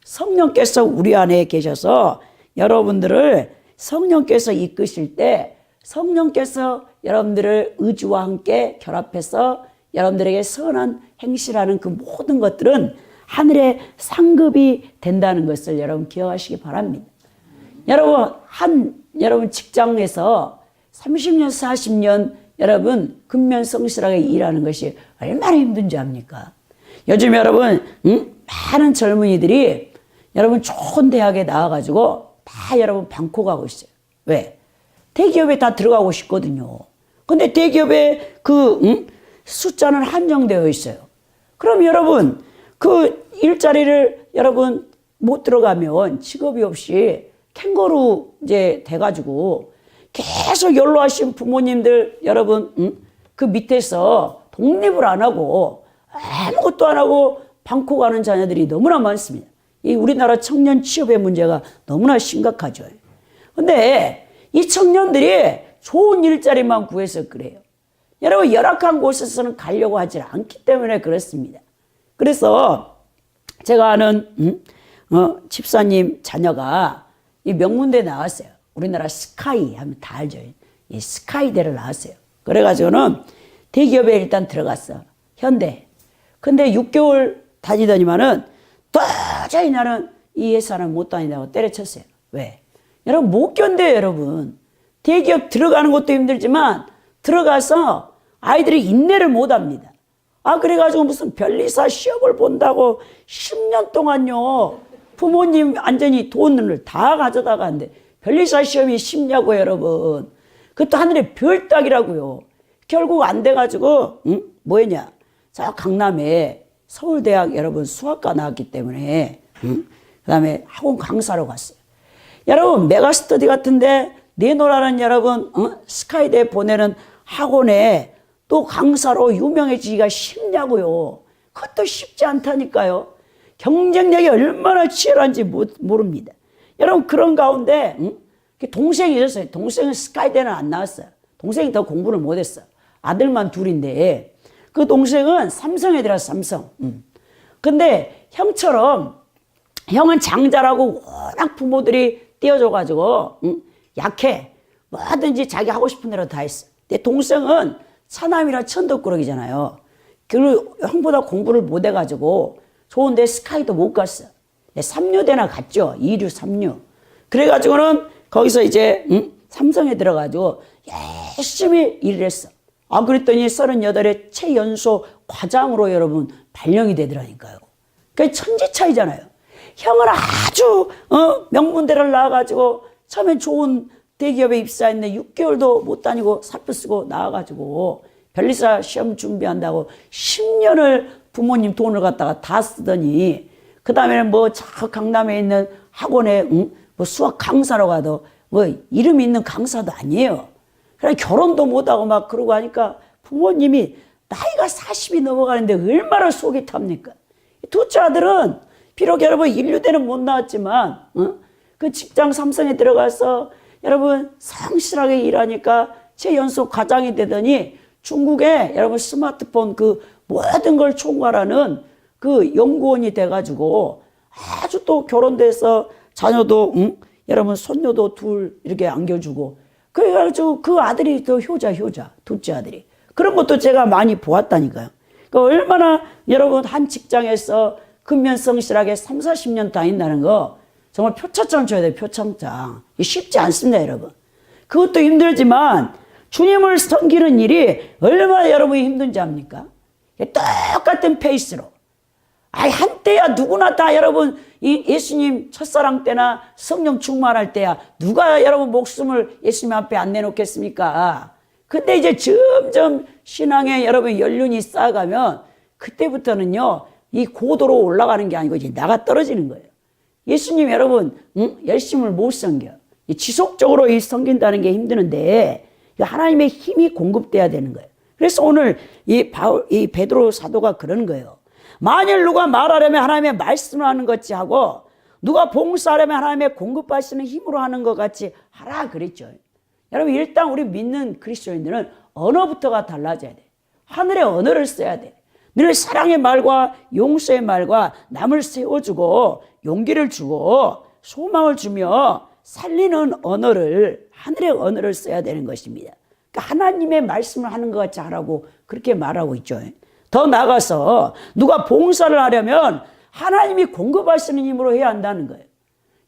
성령께서 우리 안에 계셔서 여러분들을 성령께서 이끄실 때 성령께서 여러분들을 의지와 함께 결합해서 여러분들에게 선한 행실하는 그 모든 것들은 하늘의 상급이 된다는 것을 여러분 기억하시기 바랍니다. 여러분 직장에서 30년, 40년 여러분 근면성실하게 일하는 것이 얼마나 힘든지 압니까? 요즘 여러분 많은 젊은이들이 여러분 좋은 대학에 나와가지고 다 여러분 방콕하고 있어요. 왜? 대기업에 다 들어가고 싶거든요. 근데 대기업의 숫자는 한정되어 있어요. 그럼 여러분 그 일자리를 여러분 못 들어가면 직업이 없이 캥거루 이제 돼가지고 계속 연로하신 부모님들 여러분 그 밑에서 독립을 안 하고 아무것도 안 하고 방콕 가는 자녀들이 너무나 많습니다. 이 우리나라 청년 취업의 문제가 너무나 심각하죠. 근데 이 청년들이 좋은 일자리만 구해서 그래요. 여러분 열악한 곳에서는 가려고 하지 않기 때문에 그렇습니다. 그래서 제가 아는 집사님 자녀가 이 명문대 나왔어요. 우리나라 스카이 하면 다 알죠. 이 스카이대를 나왔어요. 그래가지고는 대기업에 일단 들어갔어. 현대. 근데 6개월 다니더니만은 도저히 나는 이 회사는 못 다닌다고 때려쳤어요. 왜? 여러분 못 견뎌요, 여러분. 대기업 들어가는 것도 힘들지만 들어가서 아이들이 인내를 못 합니다. 그래가지고 무슨 변리사 시험을 본다고 10년 동안요, 부모님 완전히 돈을 다 가져다가는데 변리사 시험이 쉽냐고요, 여러분. 그것도 하늘의 별 따기라고요. 결국 안 돼가지고 뭐였냐, 저 강남에 서울대학 여러분 수학과 나왔기 때문에 그 다음에 학원 강사로 갔어요. 여러분 메가스터디 같은데 내놓으라는 여러분 스카이대 보내는 학원에 또 강사로 유명해지기가 쉽냐고요. 그것도 쉽지 않다니까요. 경쟁력이 얼마나 치열한지 모릅니다. 여러분 그런 가운데 동생이 있었어요. 동생은 스카이대는 안 나왔어요. 동생이 더 공부를 못했어. 아들만 둘인데 그 동생은 삼성에 들어갔어. 삼성. 근데 형처럼 형은 장자라고 워낙 부모들이 띄워줘가지고 약해. 뭐든지 자기 하고 싶은 대로 다 했어. 내 동생은 차남이라 천덕꾸러기잖아요. 그리고 형보다 공부를 못해가지고 좋은데 스카이도 못 갔어. 3류대나 갔죠. 2류, 3류. 그래가지고는 거기서 이제 삼성에 들어가지고 열심히 일을 했어. 그랬더니 38에 최연소 과장으로 여러분 발령이 되더라니까요. 그게 천지 차이잖아요. 형은 아주 명문대를 나와가지고 처음엔 좋은 대기업에 입사했는데 6개월도 못 다니고 사표 쓰고 나와가지고 변리사 시험 준비한다고 10년을 부모님 돈을 갖다가 다 쓰더니 그 다음에는 뭐 저 강남에 있는 학원에 뭐 수학 강사로 가도 뭐 이름 있는 강사도 아니에요. 그래 결혼도 못하고 막 그러고 하니까 부모님이 나이가 40이 넘어가는데 얼마나 속이 탑니까? 둘째 아들은 비록 여러분 인류대는 못 나왔지만 그 직장 삼성에 들어가서 여러분 성실하게 일하니까 최연소 과장이 되더니 중국에 여러분 스마트폰 그 모든 걸 총괄하는 그 연구원이 돼가지고 아주 또 결혼돼서 자녀도 여러분 손녀도 둘 이렇게 안겨주고 그래가지고 그 아들이 또 효자 둘째 아들이 그런 것도 제가 많이 보았다니까요. 그러니까 얼마나 여러분 한 직장에서 근면성실하게 3, 40년 다닌다는 거 정말 표창장 줘야 돼요. 표창장. 쉽지 않습니다, 여러분. 그것도 힘들지만 주님을 섬기는 일이 얼마나 여러분이 힘든지 압니까? 똑같은 페이스로. 한때야 누구나 다 여러분 이 예수님 첫사랑 때나 성령 충만할 때야 누가 여러분 목숨을 예수님 앞에 안 내놓겠습니까? 근데 이제 점점 신앙에 여러분 연륜이 쌓아가면 그때부터는요 이 고도로 올라가는 게 아니고 이제 나가 떨어지는 거예요. 예수님 여러분 열심을 못 섬겨. 지속적으로 섬긴다는 게 힘드는데 하나님의 힘이 공급돼야 되는 거예요. 그래서 오늘 이 베드로 사도가 그러는 거예요. 만일 누가 말하려면 하나님의 말씀을 하는 것 같이 하고 누가 봉사하려면 하나님의 공급하시는 힘으로 하는 것 같이 하라 그랬죠. 여러분 일단 우리 믿는 그리스도인들은 언어부터가 달라져야 돼. 하늘의 언어를 써야 돼. 늘 사랑의 말과 용서의 말과 남을 세워주고 용기를 주고 소망을 주며 살리는 언어를 하늘의 언어를 써야 되는 것입니다. 그러니까 하나님의 말씀을 하는 것 같이 하라고 그렇게 말하고 있죠. 더 나아가서 누가 봉사를 하려면 하나님이 공급하시는 힘으로 해야 한다는 거예요.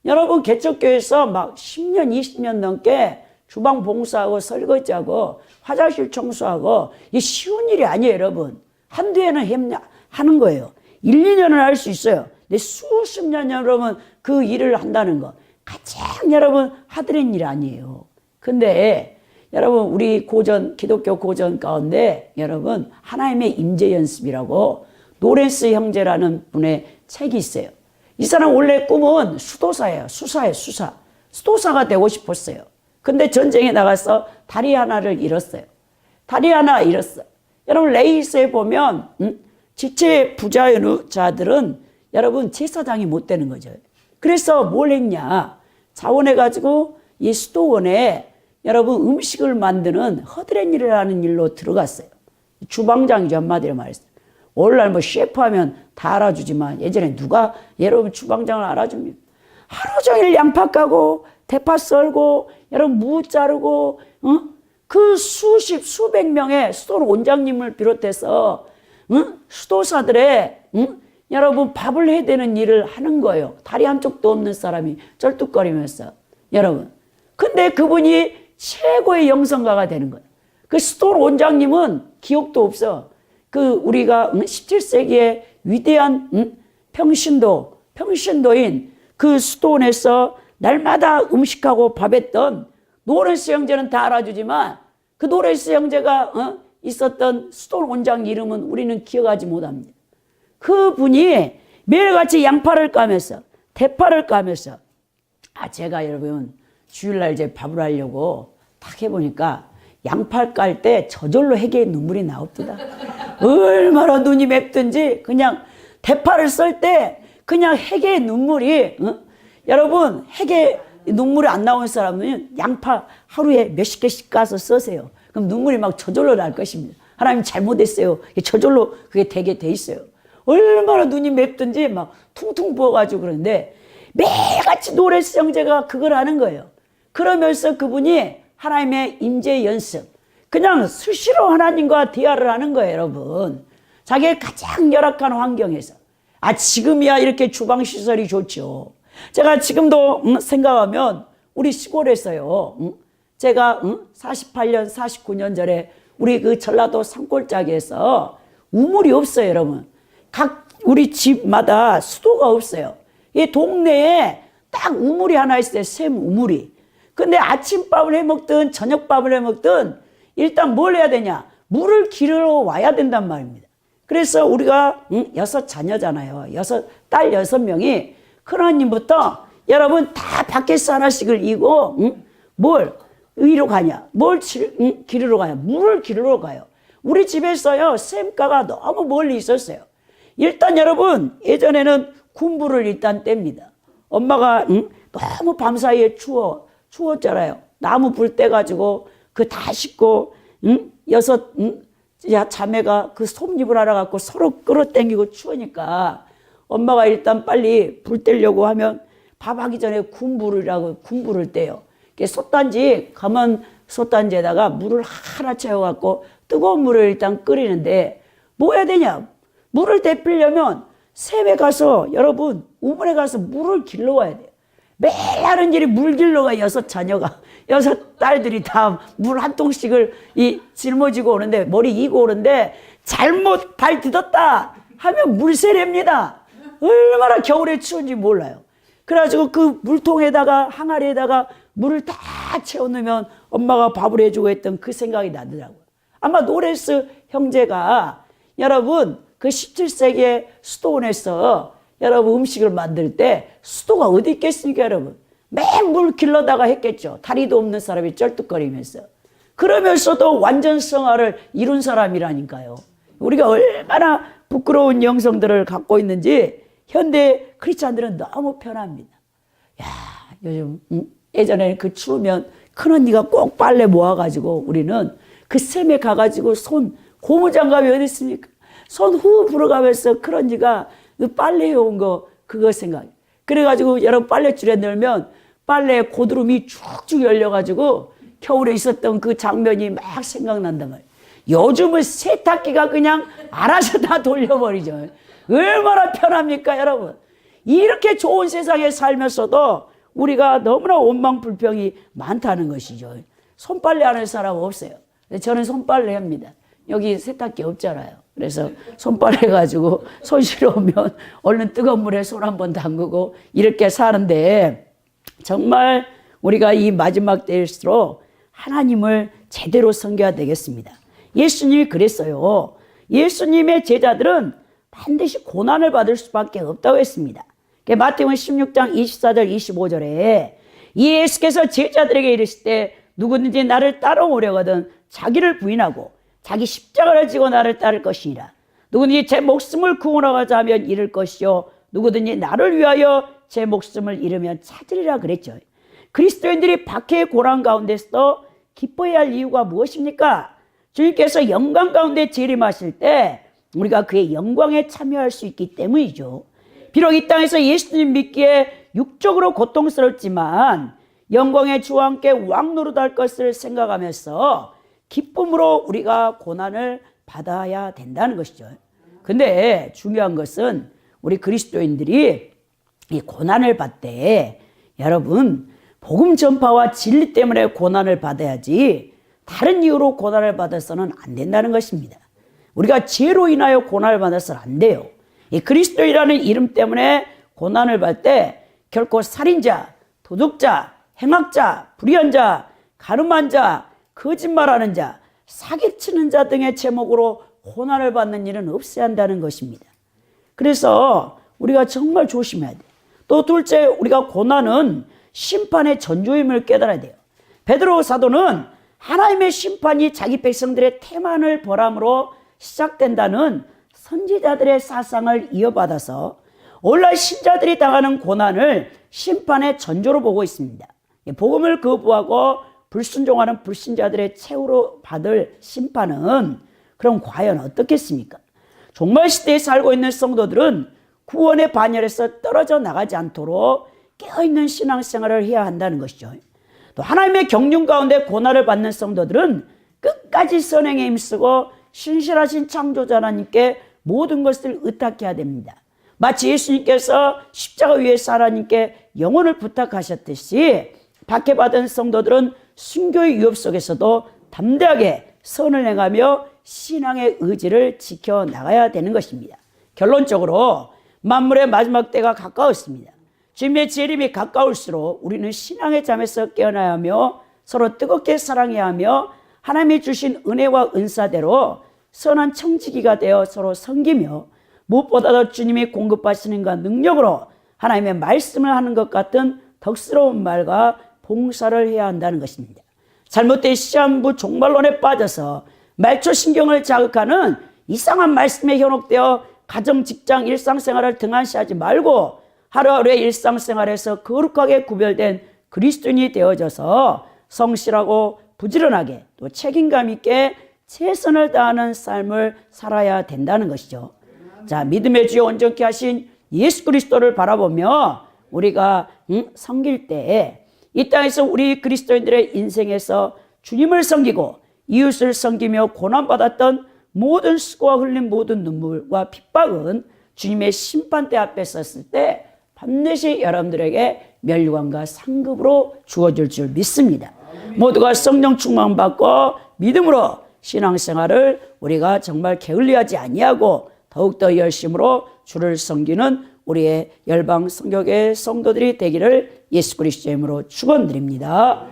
여러분 개척교회에서 막 10년 20년 넘게 주방 봉사하고 설거지하고 화장실 청소하고 이게 쉬운 일이 아니에요. 여러분 한두 해는 하는 거예요. 1, 2년을 할 수 있어요. 근데 수십 년 여러분 그 일을 한다는 거 가장 여러분 하드린 일 아니에요. 근데 여러분 우리 기독교 고전 가운데 여러분 하나님의 임재 연습이라고 노렌스 형제라는 분의 책이 있어요. 이 사람 원래 꿈은 수도사예요. 수도사가 되고 싶었어요. 근데 전쟁에 나가서 다리 하나를 잃었어요. 여러분 레이스에 보면 지체 부자자들은 여러분 제사장이 못 되는 거죠. 그래서 뭘 했냐? 자원해가지고 이 수도원에 여러분 음식을 만드는 허드렛 일을 하는 일로 들어갔어요. 주방장이죠. 한마디로 말해서. 오늘날 뭐 셰프 하면 다 알아주지만 예전에 누가 여러분 주방장을 알아줍니까? 하루 종일 양파 까고 대파 썰고 여러분 무 자르고 그 수백 명의 수도 원장님을 비롯해서 수도사들의 여러분 밥을 해야 되는 일을 하는 거예요. 다리 한쪽도 없는 사람이 쩔뚝거리면서 여러분. 근데 그분이 최고의 영성가가 되는 거예요. 그 수도 원장님은 기억도 없어. 그 우리가 17세기의 위대한 평신도인 그 수도원에서 날마다 음식하고 밥했던 노렌스 형제는 다 알아주지만 그 노렌스 형제가 있었던 수도 원장 이름은 우리는 기억하지 못합니다. 그분이 매일같이 양파를 까면서 대파를 까면서 제가 여러분 주일날 이제 밥을 하려고 딱 해보니까 양파를 깔 때 저절로 해계의 눈물이 나옵니다. 얼마나 눈이 맵든지 그냥 대파를 썰 때 그냥 해계의 눈물이 여러분 해계 눈물이 안 나오는 사람은 양파 하루에 몇십 개씩 까서 써세요. 그럼 눈물이 막 저절로 날 것입니다. 하나님 잘못했어요. 저절로 그게 되게 돼 있어요. 얼마나 눈이 맵든지 막 퉁퉁 부어가지고 그러는데 매일같이 노레스 형제가 그걸 하는 거예요. 그러면서 그분이 하나님의 임재 연습 그냥 수시로 하나님과 대화를 하는 거예요. 여러분 자기의 가장 열악한 환경에서 지금이야 이렇게 주방시설이 좋죠. 제가 지금도 생각하면 우리 시골에서요 제가 48년 49년 전에 우리 그 전라도 산골짜기에서 우물이 없어요. 여러분 우리 집마다 수도가 없어요. 이 동네에 딱 우물이 하나 있어요. 샘 우물이. 근데 아침밥을 해 먹든 저녁밥을 해 먹든 일단 뭘 해야 되냐? 물을 기르러 와야 된단 말입니다. 그래서 우리가 6자녀잖아요. 딸 6명이 큰언니부터 여러분 다 밖에서 하나씩을 이고 뭘 의로 가냐, 뭘 기르러 가냐, 물을 기르러 가요. 우리 집에서요 샘가가 너무 멀리 있었어요. 일단 여러분 예전에는 군부를 일단 뗍니다. 엄마가 너무 밤사이에 추웠잖아요. 나무 불 떼가지고 그 다 싣고 6 자매가 그 솜잎을 하나 갖고 서로 끌어당기고 추우니까 엄마가 일단 빨리 불 떼려고 하면 밥하기 전에 군부를 떼요. 솥단지 가면 솥단지에다가 물을 하나 채워갖고 뜨거운 물을 일단 끓이는데 뭐 해야 되냐? 물을 데피려면 샘에 가서 여러분 우물에 가서 물을 길러 와야 돼요. 매일 하는 일이 물 길러 가 6자녀가 6딸들이 다 물 한 통씩을 짊어지고 오는데 머리 이고 오는데 잘못 발 디뎠다 하면 물세례입니다. 얼마나 겨울에 추운지 몰라요. 그래가지고 그 물통에다가 항아리에다가 물을 다 채워놓으면 엄마가 밥을 해주고 했던 그 생각이 나더라고요. 아마 노레스 형제가 여러분 그 17세기에 수도원에서 여러분 음식을 만들 때 수도가 어디 있겠습니까 여러분? 맨 물 길러다가 했겠죠. 다리도 없는 사람이 쩔뚝거리면서. 그러면서도 완전 성화를 이룬 사람이라니까요. 우리가 얼마나 부끄러운 영성들을 갖고 있는지 현대 크리스찬들은 너무 편합니다. 야, 요즘 예전에 그 추우면 큰언니가 꼭 빨래 모아가지고 우리는 그 샘에 가가지고 고무장갑이 어디 있습니까? 손 후 불어가면서 큰언니가 그 빨래 해온 거 그거 생각해. 그래가지고 여러분 빨래줄에 넣으면 빨래 고드름이 쭉쭉 열려가지고 겨울에 있었던 그 장면이 막 생각난단 말이에요. 요즘은 세탁기가 그냥 알아서 다 돌려버리죠. 얼마나 편합니까 여러분? 이렇게 좋은 세상에 살면서도 우리가 너무나 원망불평이 많다는 것이죠. 손빨래 하는 사람 없어요. 저는 손빨래 합니다. 여기 세탁기 없잖아요. 그래서 손빨래 가지고 손 시려우면 얼른 뜨거운 물에 손 한번 담그고 이렇게 사는데 정말 우리가 이 마지막 때일수록 하나님을 제대로 섬겨야 되겠습니다. 예수님이 그랬어요. 예수님의 제자들은 반드시 고난을 받을 수밖에 없다고 했습니다. 마태복음 16장 24절 25절에 예수께서 제자들에게 이르실 때 누구든지 나를 따라오려거든 자기를 부인하고 자기 십자가를 지고 나를 따를 것이니라. 누구든지 제 목숨을 구원하고자 하면 잃을 것이요 누구든지 나를 위하여 제 목숨을 잃으면 찾으리라 그랬죠. 그리스도인들이 박해의 고난 가운데서도 기뻐해야 할 이유가 무엇입니까? 주님께서 영광 가운데 재림하실 때 우리가 그의 영광에 참여할 수 있기 때문이죠. 비록 이 땅에서 예수님 믿기에 육적으로 고통스럽지만 영광의 주와 함께 왕노릇할 것을 생각하면서 기쁨으로 우리가 고난을 받아야 된다는 것이죠. 근데 중요한 것은 우리 그리스도인들이 이 고난을 받을 때 여러분 복음 전파와 진리 때문에 고난을 받아야지 다른 이유로 고난을 받아서는 안 된다는 것입니다. 우리가 죄로 인하여 고난을 받아서는 안 돼요. 이 그리스도이라는 이름 때문에 고난을 받을 때 결코 살인자, 도둑자, 행악자, 불의한 자, 가늠한 자, 거짓말하는 자, 사기치는 자 등의 제목으로 고난을 받는 일은 없어야 한다는 것입니다. 그래서 우리가 정말 조심해야 돼요. 또 둘째, 우리가 고난은 심판의 전조임을 깨달아야 돼요. 베드로 사도는 하나님의 심판이 자기 백성들의 태만을 벌함으로 시작된다는 선지자들의 사상을 이어받아서 오늘날 신자들이 당하는 고난을 심판의 전조로 보고 있습니다. 복음을 거부하고 불순종하는 불신자들의 최후로 받을 심판은 그럼 과연 어떻겠습니까? 종말 시대에 살고 있는 성도들은 구원의 반열에서 떨어져 나가지 않도록 깨어있는 신앙생활을 해야 한다는 것이죠. 또 하나님의 경륜 가운데 고난을 받는 성도들은 끝까지 선행에 힘쓰고 신실하신 창조자 하나님께 모든 것을 의탁해야 됩니다. 마치 예수님께서 십자가 위에서 하나님께 영혼을 부탁하셨듯이 박해받은 성도들은 순교의 위협 속에서도 담대하게 선을 행하며 신앙의 의지를 지켜나가야 되는 것입니다. 결론적으로 만물의 마지막 때가 가까웠습니다. 주님의 재림이 가까울수록 우리는 신앙의 잠에서 깨어나야 하며 서로 뜨겁게 사랑해야 하며 하나님이 주신 은혜와 은사대로 선한 청지기가 되어 서로 섬기며 무엇보다도 주님이 공급하시는 그 능력으로 하나님의 말씀을 하는 것 같은 덕스러운 말과 봉사를 해야 한다는 것입니다. 잘못된 시한부 종말론에 빠져서 말초신경을 자극하는 이상한 말씀에 현혹되어 가정, 직장, 일상생활을 등한시하지 말고 하루하루의 일상생활에서 거룩하게 구별된 그리스도인이 되어져서 성실하고 부지런하게 또 책임감 있게 최선을 다하는 삶을 살아야 된다는 것이죠. 자, 믿음의 주여 온전케 하신 예수 그리스도를 바라보며 우리가 섬길 때 이 땅에서 우리 그리스도인들의 인생에서 주님을 섬기고 이웃을 섬기며 고난받았던 모든 수고와 흘린 모든 눈물과 핍박은 주님의 심판대 앞에 섰을 때 반드시 여러분들에게 멸류관과 상급으로 주어질 줄 믿습니다. 모두가 성령 충만받고 믿음으로 신앙생활을 우리가 정말 게을리하지 아니하고 더욱더 열심으로 주를 섬기는 우리의 열방 성교계 성도들이 되기를 예수 그리스도의 이름으로 축원드립니다.